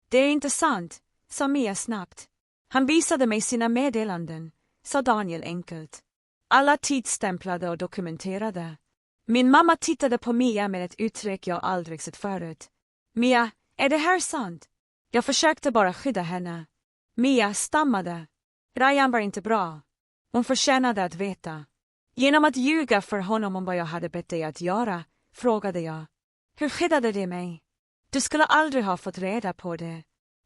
Det är inte sant, sa Mia snabbt. Han visade mig sina meddelanden, sa Daniel enkelt. Alla tidsstämplade och dokumenterade. Min mamma tittade på Mia med ett uttryck jag aldrig sett förut. Mia, är det här sant? Jag försökte bara skydda henne. Mia stammade. Ryan var inte bra. Hon förtjänade att veta. Genom att ljuga för honom om vad jag hade bett dig att göra, frågade jag. Hur skyddade det mig? Du skulle aldrig ha fått reda på det.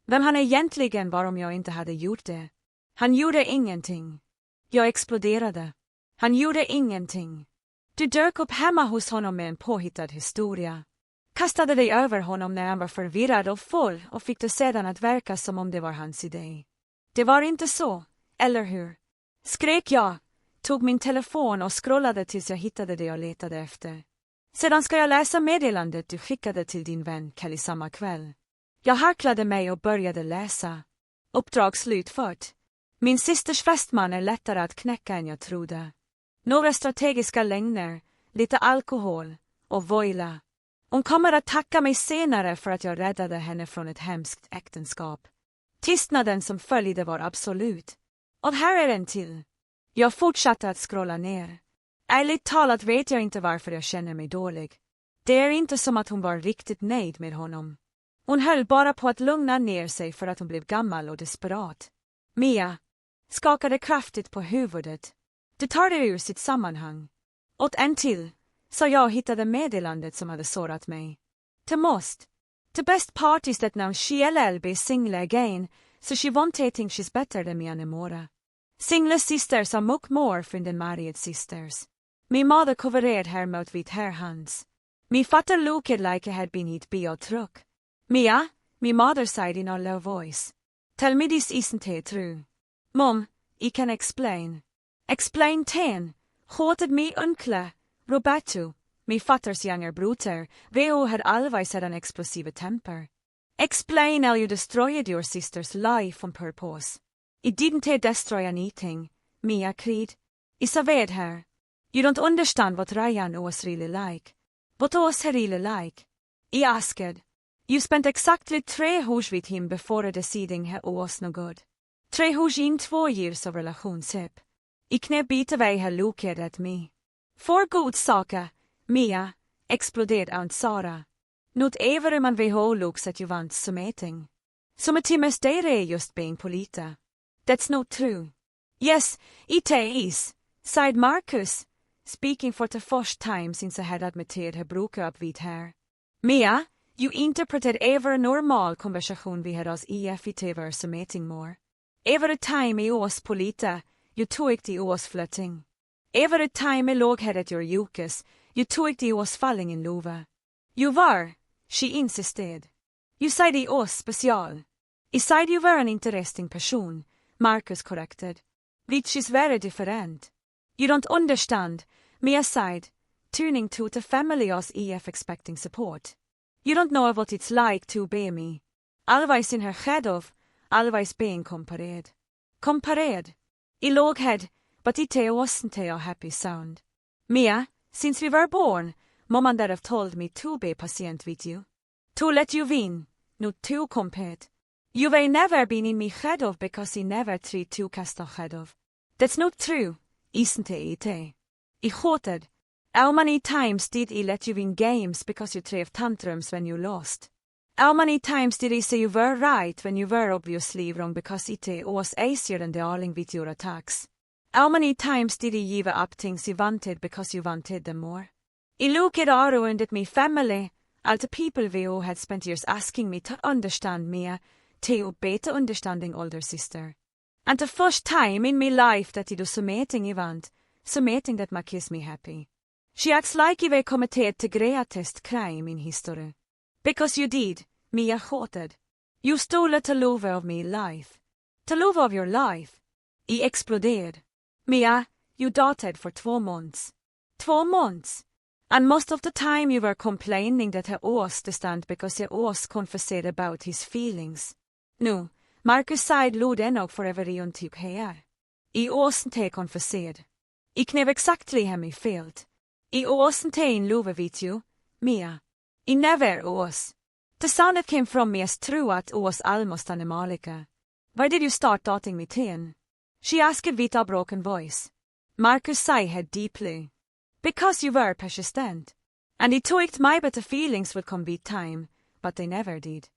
Vem han egentligen var om jag inte hade gjort det. Han gjorde ingenting. Jag exploderade. Han gjorde ingenting. Du dök upp hemma hos honom med en påhittad historia. Kastade dig över honom när han var förvirrad och full och fick det sedan att verka som om det var hans idé. Det var inte så, eller hur? Skrek jag, tog min telefon och scrollade tills jag hittade det jag letade efter. Sedan ska jag läsa meddelandet du skickade till din vän Kelly samma kväll. Jag harklade mig och började läsa. Uppdrag slutfört. Min systers fästman är lättare att knäcka än jag trodde. Några strategiska lögner, lite alkohol och vojla. Hon kommer att tacka mig senare för att jag räddade henne från ett hemskt äktenskap. Tystnaden som följde var absolut. Och här är en till. Jag fortsatte att scrolla ner. Ärligt talat vet jag inte varför jag känner mig dålig. Det är inte som att hon var riktigt nöjd med honom. Hon höll bara på att lugna ner sig för att hon blev gammal och desperat. Mia skakade kraftigt på huvudet. Du tar det ur sitt sammanhang. Åt en till, sa jag och hittade meddelandet som hade sårat mig. Det måste. The best part is that now she'll be single again, so she won't think she's better than me anymore. Single sisters are much more than married sisters. Min mother covered her mouth with her hands. Min fatter looked like he had been hit by a truck. Mia, my mother said in a low voice. Tell me this isn't true. Mom, I can explain. Explain ten. Hated me uncle, Roberto, my father's younger brother, who had always had an explosive temper. Explain how you destroyed your sister's life on purpose. It didn't destroy anything, Mia cried. I saved her. You don't understand what Ryan was really like. What was he really like? I asked. You spent exactly 3 years with him before deciding he was no good. 3 years in 2 years of relationship. I knep bit away he looked at me. For god saker, Mia, exploderade Aunt Sara. Not every man who looks at you wants something. Som ett timmes är just being polita. That's not true. Yes, it is, sighed Marcus, speaking for the first time since I had admitted he broke up with her. Mia, You interpreted every normal konversation vi hade oss i tv som meting more. Every time I oss på lite, you tog I oss flirting. Every time I låg här at your jukes, you tog I oss falling in love. You var, she insisted. You said I oss special. I said you were an interesting person, Marcus corrected. Which is very different. You don't understand, Mia said, turning to the family us EF expecting support. You don't know what it's like to be me. Always in her head of, always being compared. Compared. I låg head, but it wasn't a happy sound. Mia, since we were born, Mom and Dad have told me to be patient with you. To let you win, not to compete. You have never been in me head of because I never tried to cast a head of. That's not true, isn't it? I hated. How many times did I let you win games because you threw tantrums when you lost? How many times did I say you were right when you were obviously wrong because it was easier than dealing with your attacks? How many times did I give up things you wanted because you wanted them more? I looked around at my family, all the people who had spent years asking me to understand me, to a better understanding older sister. And the first time in my life that I do something I want, something that makes me happy. She acts like I were committed to greatest crime in history. Because you did, Mia hated. You stole the love of my life. The love of your life. I exploded. Mia, you doubted for 2 months. 2 months. And most of the time you were complaining that he was the stand because he was confessed about his feelings. No, Marcus said lod enough for every untyg här. I wasn't confessed. I knew exactly how I felt. I wasn't in love with you, Mia. I never was. The sound that came from me is true at was almost animalica. Why did you start doubting me then? She asked with a broken voice. Marcus sighed deeply. Because you were persistent. And it took my better feelings would come with time, but they never did.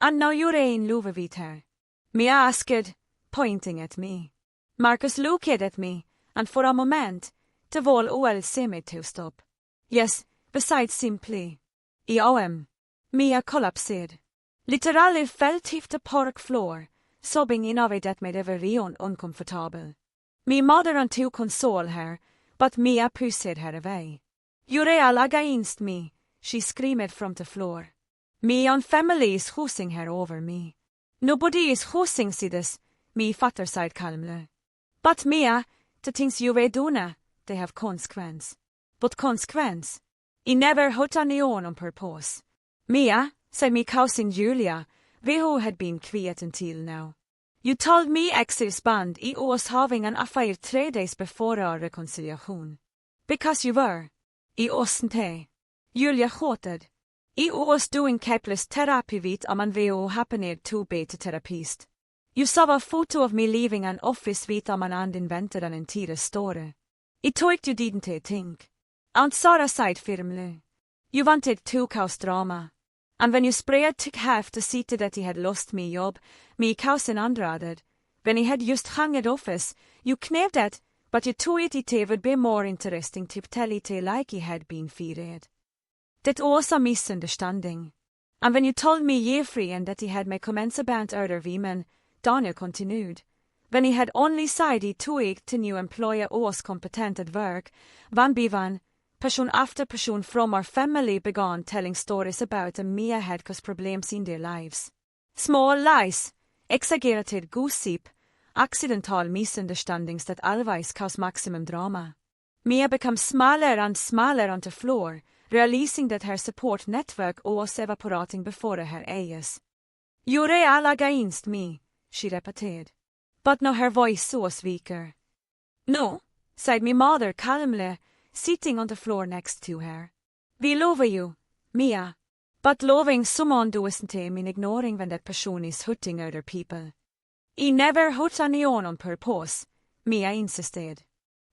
And now you're in love with her. Mia asked, pointing at me. Marcus looked at me, and for a moment, the wall seemed to stop. Yes, besides simply. I am. Mia collapsed. Literally fell to the park floor, sobbing in a way that made everyone uncomfortable. My mother and to console her, but Mia pushed her away. You're all against me, she screamed from the floor. Me and family is hosing her over me. Nobody is hosing this, me father said calmly. But Mia, the things you were doing, they have consequence. But consequence? I never hurt anyone on purpose. Mia, said me cousin Julia, who had been quiet until now. You told me ex-husband I was having an affair 3 days before our reconciliation. Because you were. I wasn't he. Julia hated. I was doing couples therapy with a man who happened to be a therapist. You saw a photo of me leaving an office with a man and invented an entire story. I thought you didn't think. Aunt Sarah said firmly. You wanted to cause drama. And when you spread to half the city that he had lost me job, me cousin Andrade, when he had just hung at office, you kneved that, but you thought it would be more interesting to tell it like he had been feared. That was a misunderstanding. And when you told me Jeffrey and that he had my comments about other women, Daniel continued. When he had only said he took the new employer was competent at work, one by one, person after person from our family began telling stories about the Mia had caused problems in their lives. Small lies, exaggerated gossip, accidental misunderstandings that always cause maximum drama. Mia became smaller and smaller on the floor, realizing that her support network was evaporating before her eyes. You're all against me, she repeated. But now her voice was weaker. No, said my mother calmly, sitting on the floor next to her. We love you, Mia. But loving someone doesn't mean ignoring when that person is hurting other people. I never hurt anyone on purpose, Mia insisted.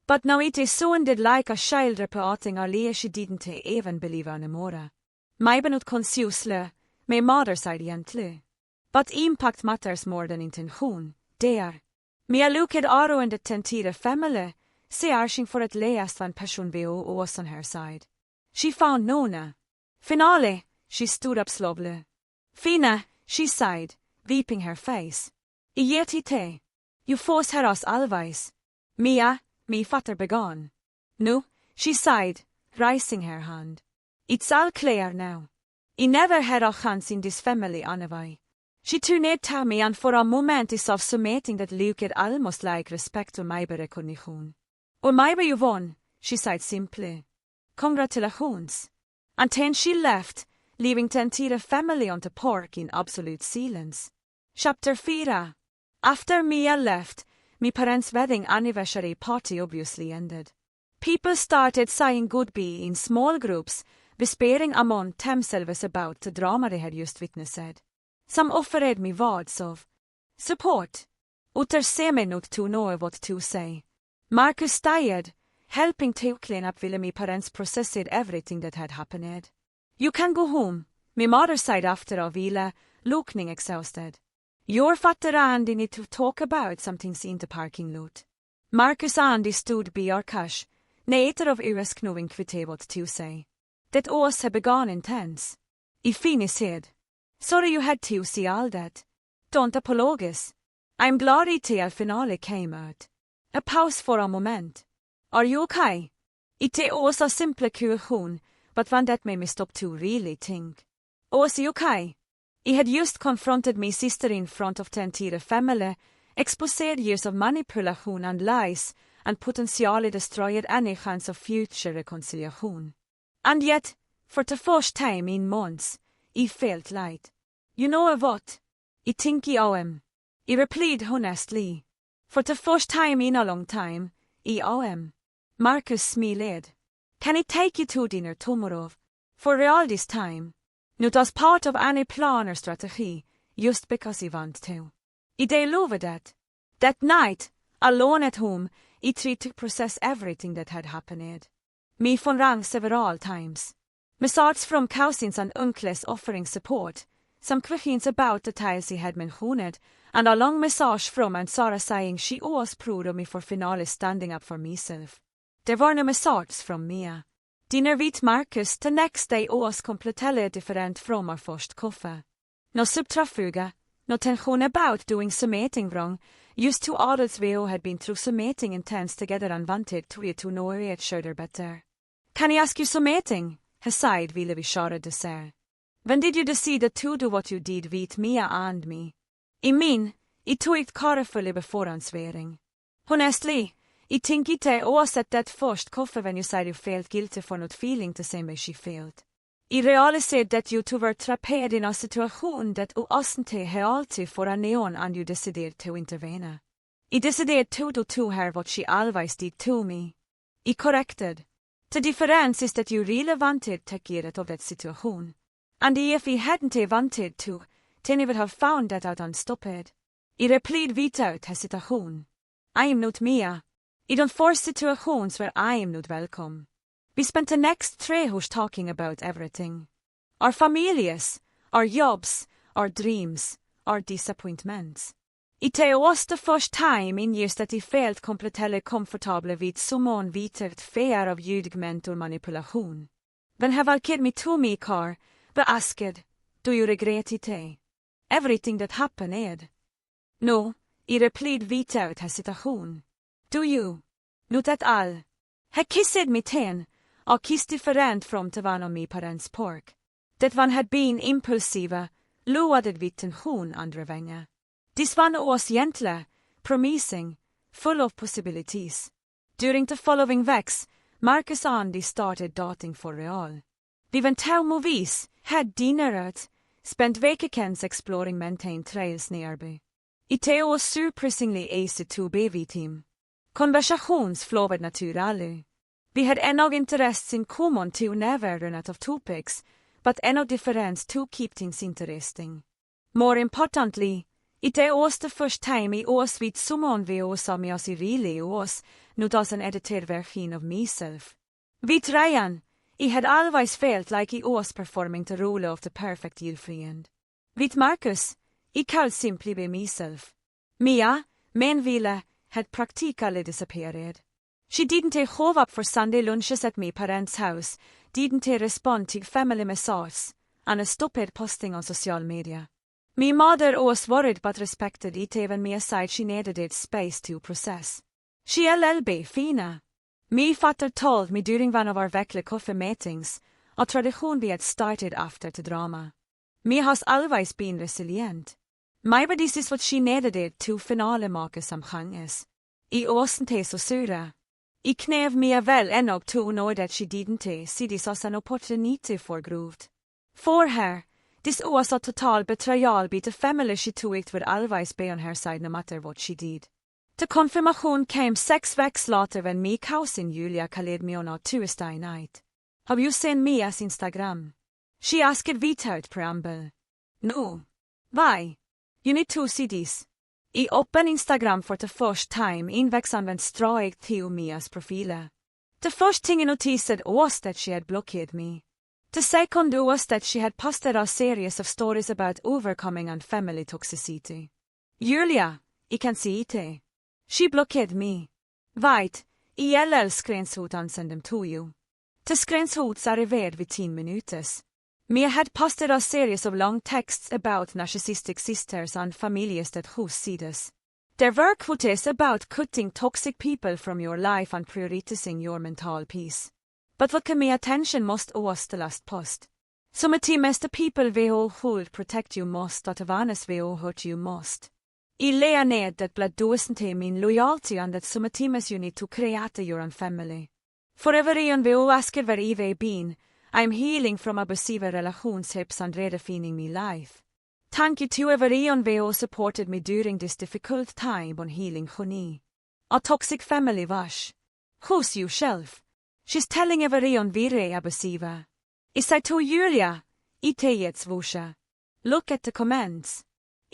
But now it sounded like a child repeating a lie she didn't even believe anymore. Maybe not consciously, my mother said gently. But impact matters more than intention, there. Mia looked around at the entire family, searching for at least one person who was on her side. She found none. Finally, she stood up slowly. Fina, she sighed, wiping her face. I ger till te. You force her oss allvais. Mia, me fatter began. Nu, she sighed, raising her hand. It's all clear now. I never had a chance in this family anyway. She turned to me and for a moment is of submitting that looked almost like respect or maybe recognition. Or maybe you won, she said simply. Congratulations. And then she left, leaving the entire family on the porch in absolute silence. Chapter 4. After Mia left, my parents' wedding anniversary party obviously ended. People started saying goodbye in small groups, whispering among themselves about the drama they had just witnessed. Some offered me words of support. Others seemed not to know what to say. Marcus stayed, helping to clean up while my parents processed everything that had happened. You can go home, my mother said after a while, looking exhausted. Your father and I need to talk about some things in the parking lot. Marcus and I stood by our cash, neither of us knowing what to say. That oss had begun intense. I finished. Sorry you had to see all that. Don't apologize. I'm glad it finale came out. A pause for a moment. Are you okay? It was a simple question, but one that made me stop to really think. Was he okay? I had just confronted my sister in front of the entire family, exposed years of manipulation and lies, and potentially destroyed any chance of future reconciliation. And yet, for the first time in months, I felt light. You know what? I think I owe him. I replied honestly. For the first time in a long time, I owe him. Marcus smiled. Can I take you to dinner tomorrow? For real this time. Not as part of any plan or strategy, just because I want to. I loved that. That night, alone at home, I tried to process everything that had happened. Me phone rang several times. Messages from cousins and uncles offering support, some questions about the tales he had mentioned, and a long message from Aunt Sarah saying she was proud of me for finally standing up for myself. There were no messages from Mia. Dinner with Marcus the next day was completely different from our first coffee. No subterfuge, no tension about doing something wrong, just two adults we all had been through something intense together and wanted to know each other better. Can I ask you something? He said while we shared dessert. When did you decide to do what you did with Mia and me? I mean, I talked carefully before answering. Honestly, I think it was at that first coffee when you said you felt guilty for not feeling the same way she felt. I realized that you two were trapped in a situation that wasn't healthy for a neon and you decided to intervene. I decided to do to her what she always did to me. I corrected. The difference is that you really wanted to get out of that situation. And if I hadn't wanted to, then I would have found that out and stopped it. I replied without hesitation. I am not Mia. I don't force situations where I am not welcome. We spent the next 3 hours talking about everything. Our families, our jobs, our dreams, our disappointments. It was the first time in years that I felt completely comfortable with someone without fear of ljugment or manipulation. When he welcomed me to my car, we asked, do you regret it? Everything that happened? No, I replied without hesitation. Do you? Not at all. He kissed me then, a kiss different from the one on my parents' porch. That one had been impulsive, loaded with tension and revenge. This one was gentle, promising, full of possibilities. During the following weeks, Marcus and I started dating for real. We went to movies, had dinner out, spent weekends exploring mountain trails nearby. It was surprisingly easy to be with him. Conversations flowed naturally. We had enough interests in common to never run out of topics, but enough difference to keep things interesting. More importantly, it was the first time I was with someone who saw me as I really was, not as an edited version of myself. With Ryan, I had always felt like I was performing the role of the perfect girlfriend. With Marcus, I could simply be myself. Mia, meanwhile, had practically disappeared. She didn't show up for Sunday lunches at my parents' house, didn't respond to family messages, and a stupid posting on social media. Me mother was worried but respected it even me aside she needed it space to process. She LLB fina. Me father told me during one of our weekly coffee meetings, a tradition we had started after the drama. Me has always been resilient. Maybe this is what she needed it to finale make som changes. I åsente så sura. I knev me väl enough to know that she didn't see this as an opportunity for growth. For her, this was a total betrayal by the family she took would always be on her side no matter what she did. The confirmation came 6 weeks later when me cousin Julia called me on a Tuesday night. Have you seen Mia's Instagram? She asked without preamble. No. Why? You need to see this. I opened Instagram for the first time inväxanvänt straight till Mias profile. The first thing I noticed was that she had blocked me. The second was that she had posted a series of stories about overcoming and family toxicity. Julia, I can see it. She blocked me. Right, I gäller screenshot and send them to you. The screenshots are revered within minutes. Mia had posted a series of long texts about narcissistic sisters and families that whose sides. There were quotes about cutting toxic people from your life and prioritizing your mental peace. But what came my attention most was the last post. Some of the people who hold protect you most that awareness who hurt you most. I lay ned that blood doesn't take min loyalty and that some of you need to create your own family. For every one who asker where I've been, I'm healing from abusive relationships and redefining my life. Thank you to everyone who supported me during this difficult time on healing honey. A toxic family wash. Who's yourself? She's telling everyone we're abusive. I say to Julia, it's vusha. Look at the comments.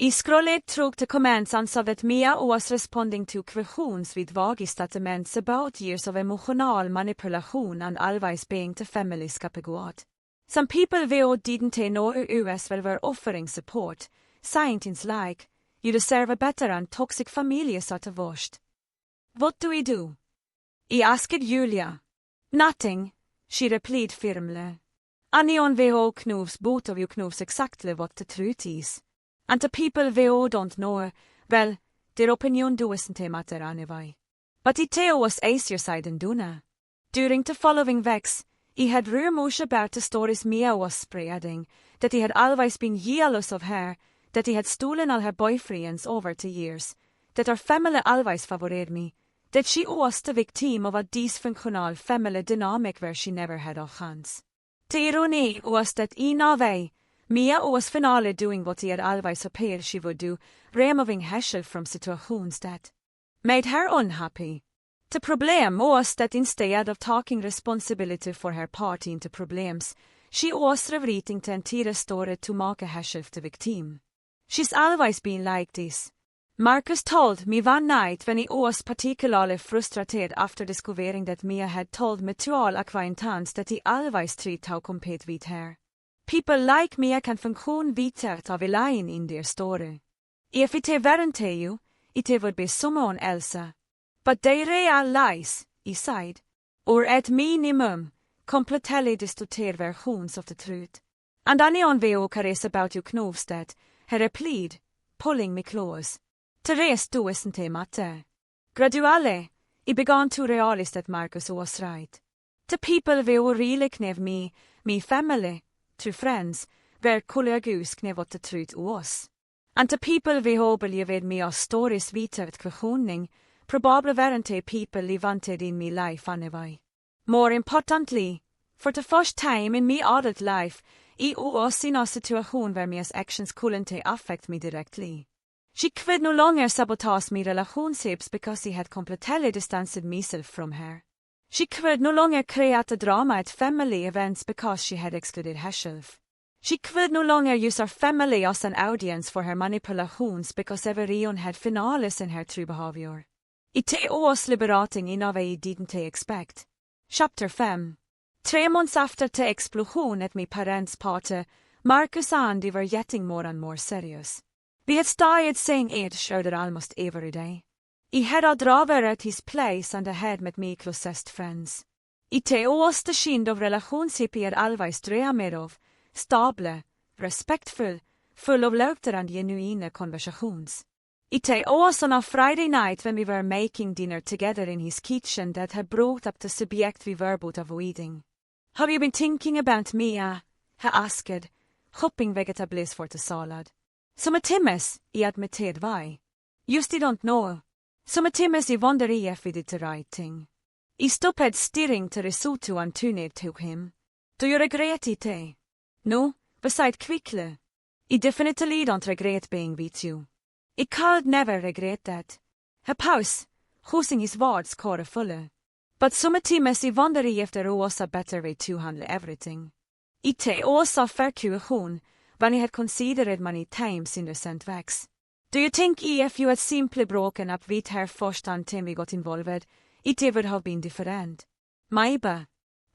I scrolled through the comments and saw that Mia was responding to questions with vague statements about years of emotional manipulation and always being the family scapegoat. Some people who didn't know us well were offering support, saying things like, you deserve a better and toxic family at the worst. What do we do? I asked Julia. Nothing, she replied firmly. Anyone who knows both of you knows exactly what the truth is. And the people who don't know, well, their opinion doesn't matter anyway. But it was easier said than done. During the following weeks, I had rumors about the stories Mia was spreading, that he had always been jealous of her, that he had stolen all her boyfriends over the years, that her family always favored me, that she was the victim of a dysfunctional family dynamic where she never had a chance. The irony was that in a way, Mia was finally doing what he had always appeared she would do, removing herself from situations that made her unhappy. The problem was that instead of taking responsibility for her part in the problems, she was rewriting the entire story to make herself the victim. She's always been like this. Marcus told me one night when he was particularly frustrated after discovering that Mia had told mutual acquaintance that he always tried to compete with her. People like Mia can function without a line in their story. If it weren't you, it would be someone else. But they realize, he said, or at minimum, completely distorted versions of the truth. And anyone who cares about you knows that, he replied, pulling me close. The rest doesn't matter. Gradually, I began to realize that Marcus was right. The people who really knew me, my family, through friends, were colleagues knew what the truth was. And the people who believed me as stories without questioning, probably weren't the people I wanted in my life anyway. More importantly, for the first time in my adult life, I was in a situation where my actions couldn't affect me directly. She could no longer sabotage my relationships because I had completely distanced myself from her. She could no longer create a drama at family events because she had excluded herself. She could no longer use her family as an audience for her manipulations because everyone had finales in her true behavior. It was liberating in a way I didn't expect. Chapter 5. 3 months after the explosion at my parents' party, Marcus and I were getting more and more serious. We had started seeing each other almost every day. I had a driver at his place and I had met my closest friends. It was the kind of relationship I had always dreamed of, stable, respectful, full of laughter and genuine conversations. It was on a Friday night when we were making dinner together in his kitchen that he brought up the subject we were both avoiding. Have you been thinking about me? He asked, hopping vegetables for the salad. Some timmes, I admitted why. Just I don't know. Some timmes I wonder if we did the right thing. I stopped stirring the risotto and tuned to him. Do you regret it? No, beside quickly. I definitely don't regret being with you. I could never regret that. He paused, choosing his words carefully. But some timmes I wonder if there was a better way to handle everything. It was a fair question when I had considered many times in recent weeks. Do you think if you had simply broken up with her first until we got involved, it would have been different? Maybe.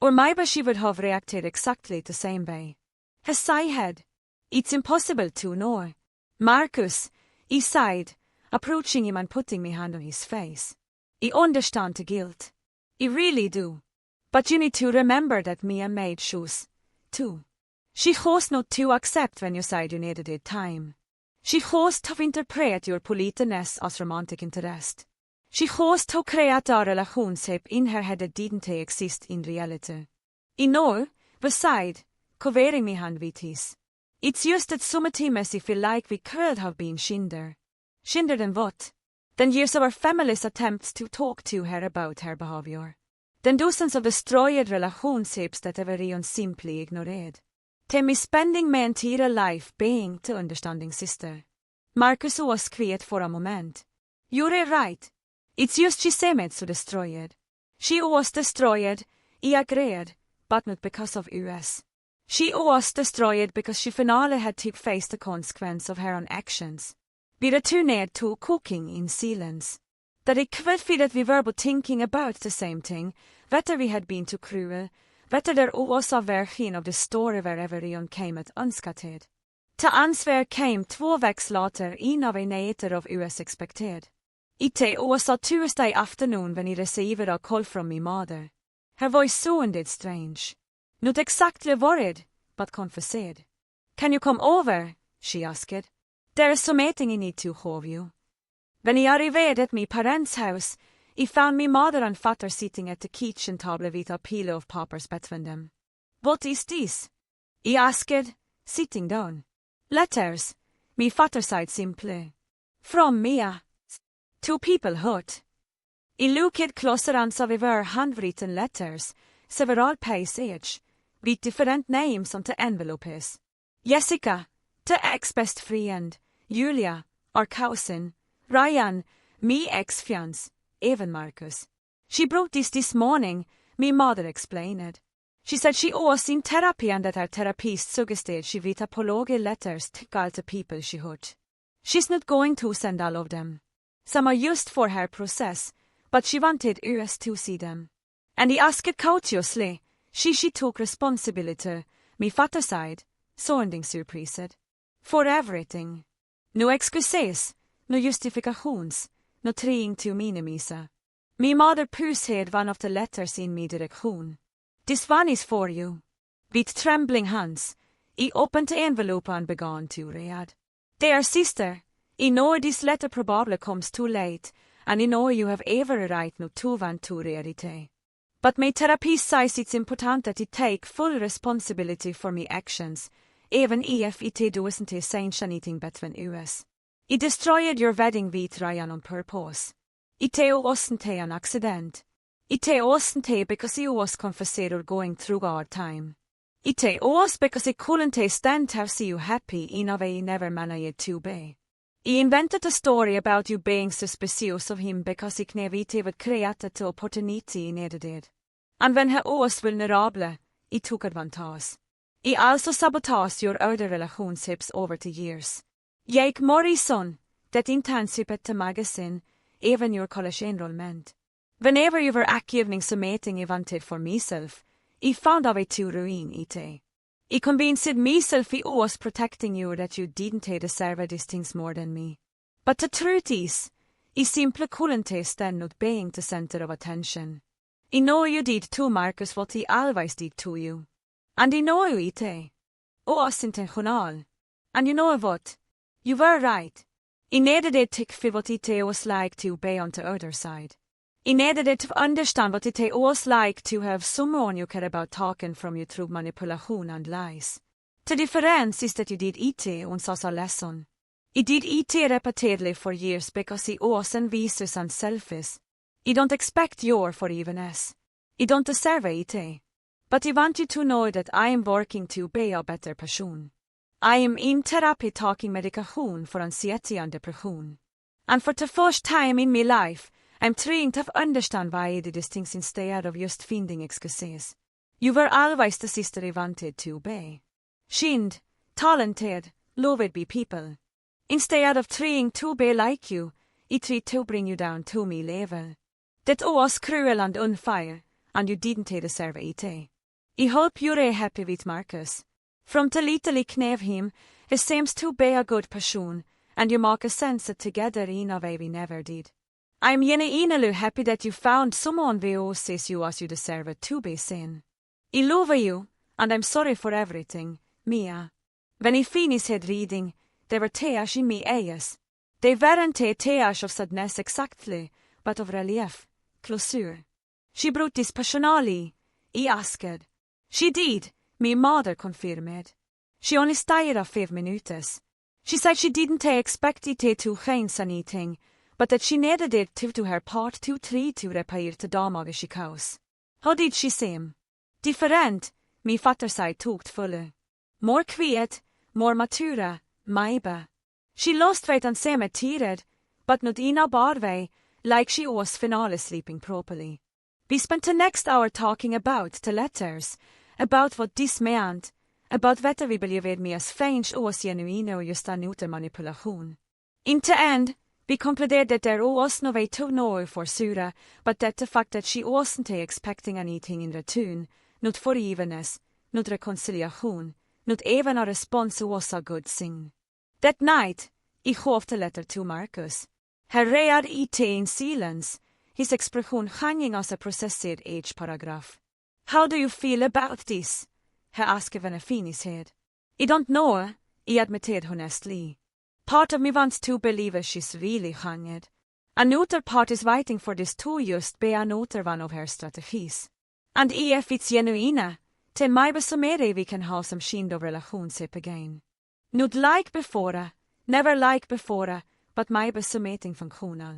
Or maybe she would have reacted exactly the same way. He sighed. It's impossible to know. Marcus, he sighed, approaching him and putting my hand on his face. I understand the guilt. I really do. But you need to remember that Mia made choose, too. She chose not to accept when you said you needed it time. She chose to interpret your politeness as romantic interest. She chose to create a relationship in her head that didn't exist in reality. I know, beside, covering my hand with his. It's just that sometimes I feel like we could have been kinder. Kinder than what? Than years of our family's attempts to talk to her about her behavior. Than dozens of destroyed relationships that everyone simply ignored. Than me spending my entire life being the understanding sister. Marcus was quiet for a moment. You're right. It's just she seemed so destroyed. She was destroyed, I agreed, but not because of us. She was destroyed because she finally had to face the consequence of her own actions. We returned to cooking in silence. That it could feel that we were both thinking about the same thing, whether we had been too cruel, whether there was a version of the story where everyone came at unscathed. The answer came 2 weeks later in a way neither of us expected. It was a Tuesday afternoon when I received a call from my mother. Her voice sounded strange. Not exactly worried, but confessed. Can you come over? She asked. There is some meeting I need to have you. When I arrived at my parents' house, I found my mother and father sitting at the kitchen table with a pile of papers between them. What is this? I asked, sitting down. Letters, my father said simply. From Mia. 2 people hurt. I looked closer and saw they were handwritten letters, several pages each, with different names on the envelopes. Jessica, the ex-best friend, Julia, our cousin, Ryan, me ex-fiance, even Marcus. She brought this morning, my mother explained. She said she was in therapy and that her therapist suggested she write apology letters to all the people she hurt. She's not going to send all of them. Some are used for her process, but she wanted us to see them. And he asked courteously. She took responsibility, my father side, sounding surprised. For everything. No excuses, no justifications, no trying to minimize. My mother pushed one of the letters in my direction. This one is for you. With trembling hands, I opened the envelope and began to read. Dear sister, I know this letter probably comes too late, and I know you have every right not to want to read it. But my therapist says it's important that I take full responsibility for my actions, even if it doesn't change anything between us. I destroyed your wedding with Ryan on purpose. It wasn't an accident. It wasn't because I was confessed or going through a hard time. It was because I couldn't stand to see you happy in a way I never managed to be. I invented a story about you being suspicious of him because I knew it would create the opportunity I needed. And when he was vulnerable, I took advantage. I also sabotaged your other relationships over the years. Jake Morrison, that internship at the magazine, even your college enrollment. Whenever you were achieving something I wanted for myself, I found a way to ruin it. I convinced myself I was protecting you that you didn't deserve these things more than me. But the truth is, I simply couldn't stand not being the center of attention. I know you did too, Marcus, what I always did to you. And I know it. oss intentional. And you know what? You were right. I needed it to feel what it was like to be on the other side. I needed it to understand what it was like to have someone you care about talking from you through manipulation and lies. The difference is that you did it and saw a lesson. I did it repeatedly for years because I was envious and selfish. I don't expect your forgiveness. I don't deserve it. But I want you to know that I am working to be a better person. I am in therapy taking medication for anxiety and depression. And for the first time in my life, I'm trying to understand why I did these things instead of just finding excuses. You were always the sister I wanted to be. Kind, talented, loved by people. Instead of trying to be like you, I tried to bring you down to my level. That was cruel and unfair, and you didn't deserve it. I hope you're happy with Marcus. From the little I knew him, he seems to be a good person, and you make a sense together in a way we never did. I'm genuinely happy that you found someone who sees you as you deserve to be seen. I love you, and I'm sorry for everything, Mia. When I finished reading, there were tears in my eyes. They weren't tears of sadness exactly, but of relief, closure. She brought this passionately. I asked. She did, my mother confirmed. She only stayed 5 minutes. She said she didn't expect it to change anything, but that she needed it to do her part to try to repair the damage she caused. How did she seem? Different, my father side talked fuller. More quiet, more mature, maybe. She lost weight and seemed tired, but not in a bad way, like she was finally sleeping properly. We spent the next hour talking about the letters, about what this meant, about whether we believed me as feints was genuine or just an utan manipulation. In the end, we concluded that there was no way to know for sure, but that the fact that she wasn't expecting anything in return, not forgiveness, not reconciliation, not even a response was a good thing. That night, I gave the letter to Marcus. He read it in silence, his expression hanging as a processed each paragraph. How do you feel about this? He asked when I finished. I don't know, I admitted honestly. Part of me wants to believe she's really hanged. Another part is waiting for this to just be another one of her strategies. And if it's genuine, then maybe someday we can have some kind of relationship again. Not like before, never like before, but maybe something functional.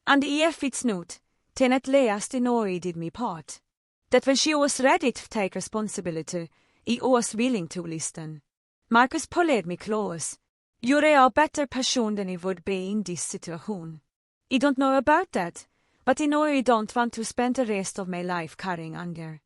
And if it's not, then at least I know I did my part. That when she was ready to take responsibility, I was willing to listen. Marcus pulled me close. You're a better person than I would be in this situation. I don't know about that, but I know I don't want to spend the rest of my life carrying anger.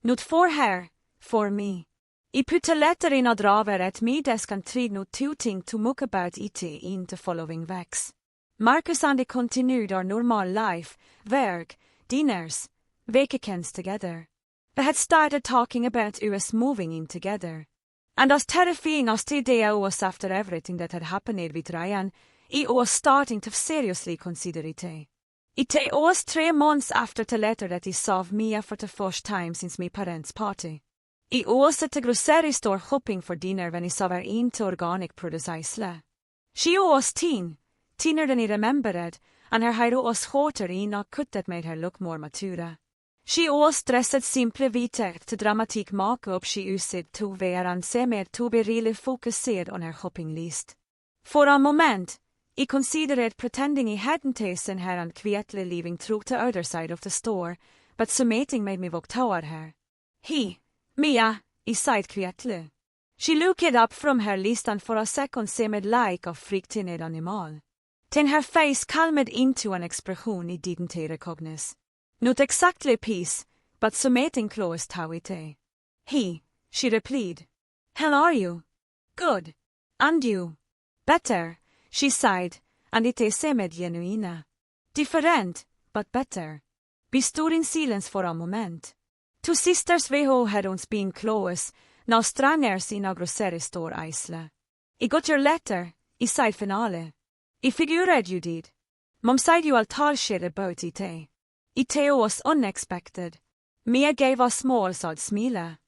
Not for her, for me. I put a letter in a drawer at my desk and tried not to think too much about it in the following weeks. Marcus and I continued our normal life, work, dinners, weekends together. We had started talking about us moving in together. And as terrifying as the idea was after everything that had happened with Ryan, I was starting to seriously consider it. It was 3 months after the letter that I saw Mia for the first time since my parents' party. I was at the grocery store shopping for dinner when I saw her into organic produce isle. She was thinner than I remembered, and her hair was shorter in a cut that made her look more mature. She was dressed simply with the dramatic makeup she used to wear and seemed to be really focused on her shopping list. For a moment, I considered pretending I hadn't seen her and quietly leaving through the other side of the store, but something made me walk toward her. Mia, I sighed quietly. She looked up from her list and for a second seemed like a freaked animal. Then her face calmed into an expression I didn't recognize. Not exactly peace, but something close to it. She replied. How are you? Good. And you? Better, she sighed, and it seemed genuine. Different, but better. We stood in silence for a moment. 2 sisters who had once been close, now strangers in a grocery store isle. I got your letter, I said finale. I figured you did. Mom said you all talked about it. It was unexpected. Mia gave a small sad smile.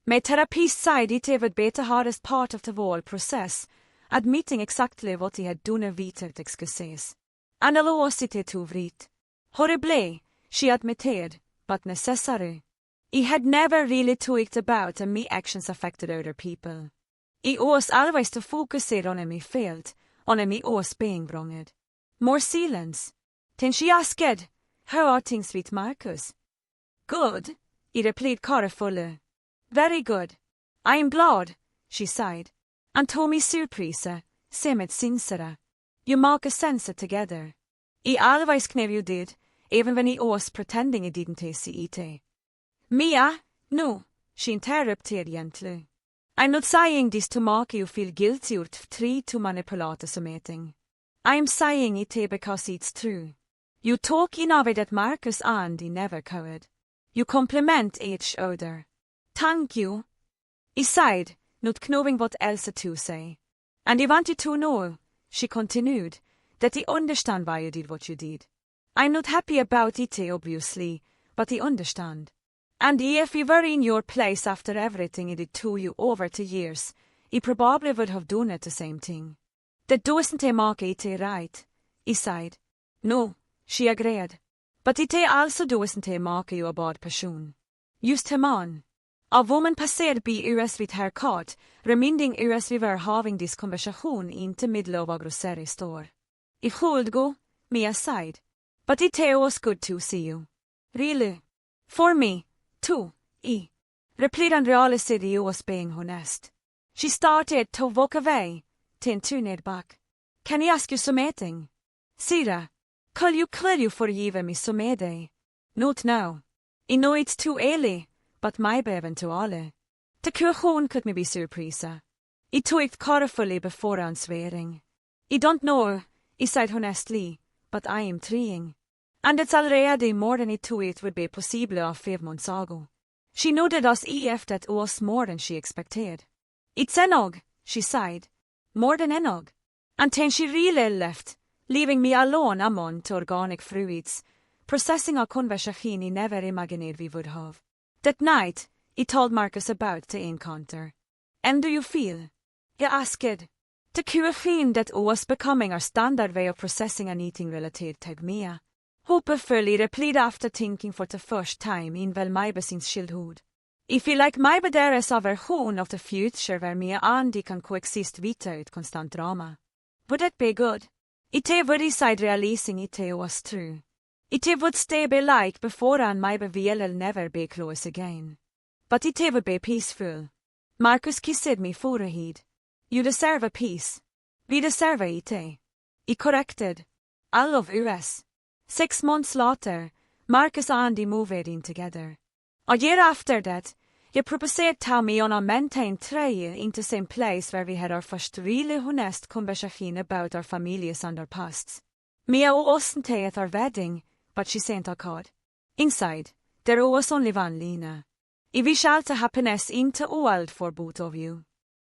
Med terapist side it would be the hardest part of the whole process, admitting exactly what he had done without excuses. Analosity to vrit. Horrible, she admitted, but necessary. He had never really talked about and me actions affected other people. He was always to focus on him he failed, on him he was being wronged. More silence. Then she asked, how are things with Marcus? Good, he replied carefully. Very good. I am glad, she sighed. And told me surprise, seemed sincere. You make a sense together. He always knew you did, even when he was pretending he didn't see it. Mia, no, she interrupted gently. I'm not saying this to make you feel guilty or to try to manipulate something. I'm saying it because it's true. You talk in a way that Marcus and he never could. You compliment each other. Thank you. He sighed, not knowing what else to say. And he wanted to know, she continued, that he understand why you did what you did. I'm not happy about it, obviously, but he understand. And if he were in your place after everything he did to you over the years, he probably would have done it the same thing. That doesn't make it right, he sighed. No, she agreed. But it also doesn't make you a bad person. Just him on. A woman passerade by us with her cat, reminding us we were having this conversation in the middle of a grocery store. It should go, Mia sighed. But it was good to see you. Really? For me, too, I replied and realized he was being honest. She started to walk away, then turned back. Can I ask you something? Sira, could you forgive me something? Not now. I know it's too early, but maybe eventually. The question could me be surprise. I talked carefully before answering. I don't know, I said honestly, but I am trying. And it's already more than I thought it would be possible of 5 months ago. She nodded as if that was more than she expected. It's enog, she sighed. More than enog. And then she really left, leaving me alone among the organic fruits, processing a conversation I never imagined we would have. That night, I told Marcus about the encounter. And do you feel? He asked. The question that was becoming our standard way of processing anything related to Mia. Hopefully replied after thinking for the first time in vel maybe sin childhood. I feel like maybe there is a version of the future where Mia and I can coexist without constant drama. Would that be good? It would decide realizing it was true. It would stay be like before and maybe we'll never be close again. But it would be peaceful. Marcus kissed me forehead. You deserve a peace. We deserve it. I corrected. I love us. 6 months later, Marcus and I moved in together. A year after that, he proposed to me on a maintained trail in the same place where we had our first really honest conversation about our families and our pasts. Mia wasn't at our wedding, but she sent a card. Inside, there was only one line. I wish all the happiness in the world for both of you.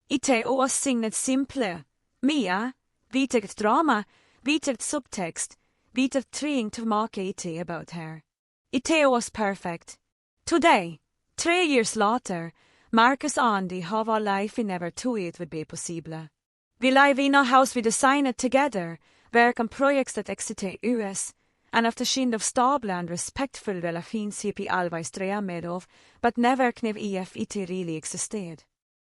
It was signed simply. Mia, without drama, without subtext, without trying to make it about her. It was perfect. Today, 3 years later, Marcus and I have a life we never thought it would be possible. We live in a house we designed together, work on projects that excite us, and have the kind of stable and respectful relationship we always dreamed of, but never knew if it really existed.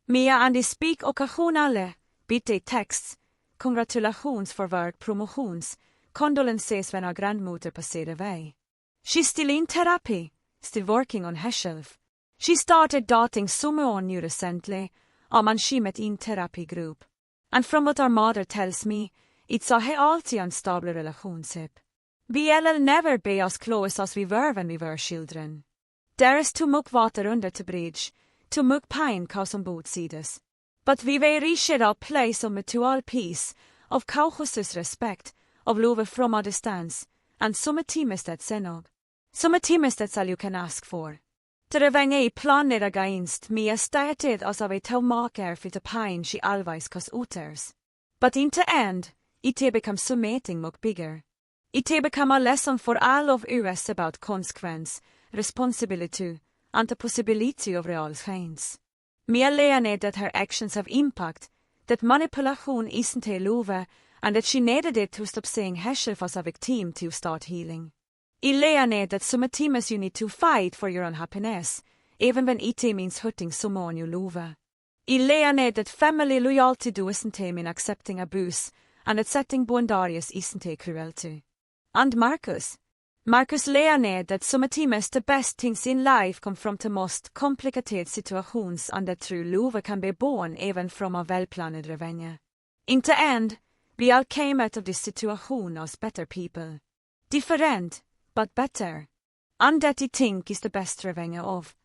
Mia and I speak occasionally, bitte texts, congratulations for work promotions, condolences when our grandmother passed away. She's still in therapy, still working on herself. She started dating someone new recently, and she met in therapy group. And from what our mother tells me, it's a healthy and stable relationship. We'll never be as close as we were when we were children. There is too much water under the bridge, too much pain cause on both sides. But we will reach a place of mutual peace, of cautious respect, of love from a distance, and some times that's enough. Some times that's all you can ask for. Ter vänge planer against me started as a way to make her for the pain she always cause others. But in the end, it becomes something much bigger. It become a lesson for all of us about consequence, responsibility, and the possibility of real change. Mer leende that her actions have impact, that manipulation isn't a love, and that she needed it to stop saying herself as a victim to start healing. I leende that sometimes you need to fight for your own happiness, even when it means hurting someone you love. I leende that family loyalty doesn't mean accepting abuse, and that setting boundaries isn't cruelty. And Marcus learned that sometimes the best things in life come from the most complicated situations, and that true love can be born even from a well-planned revenge. In the end, we all came out of this situation as better people. Different, but better. And that I think is the best revenge of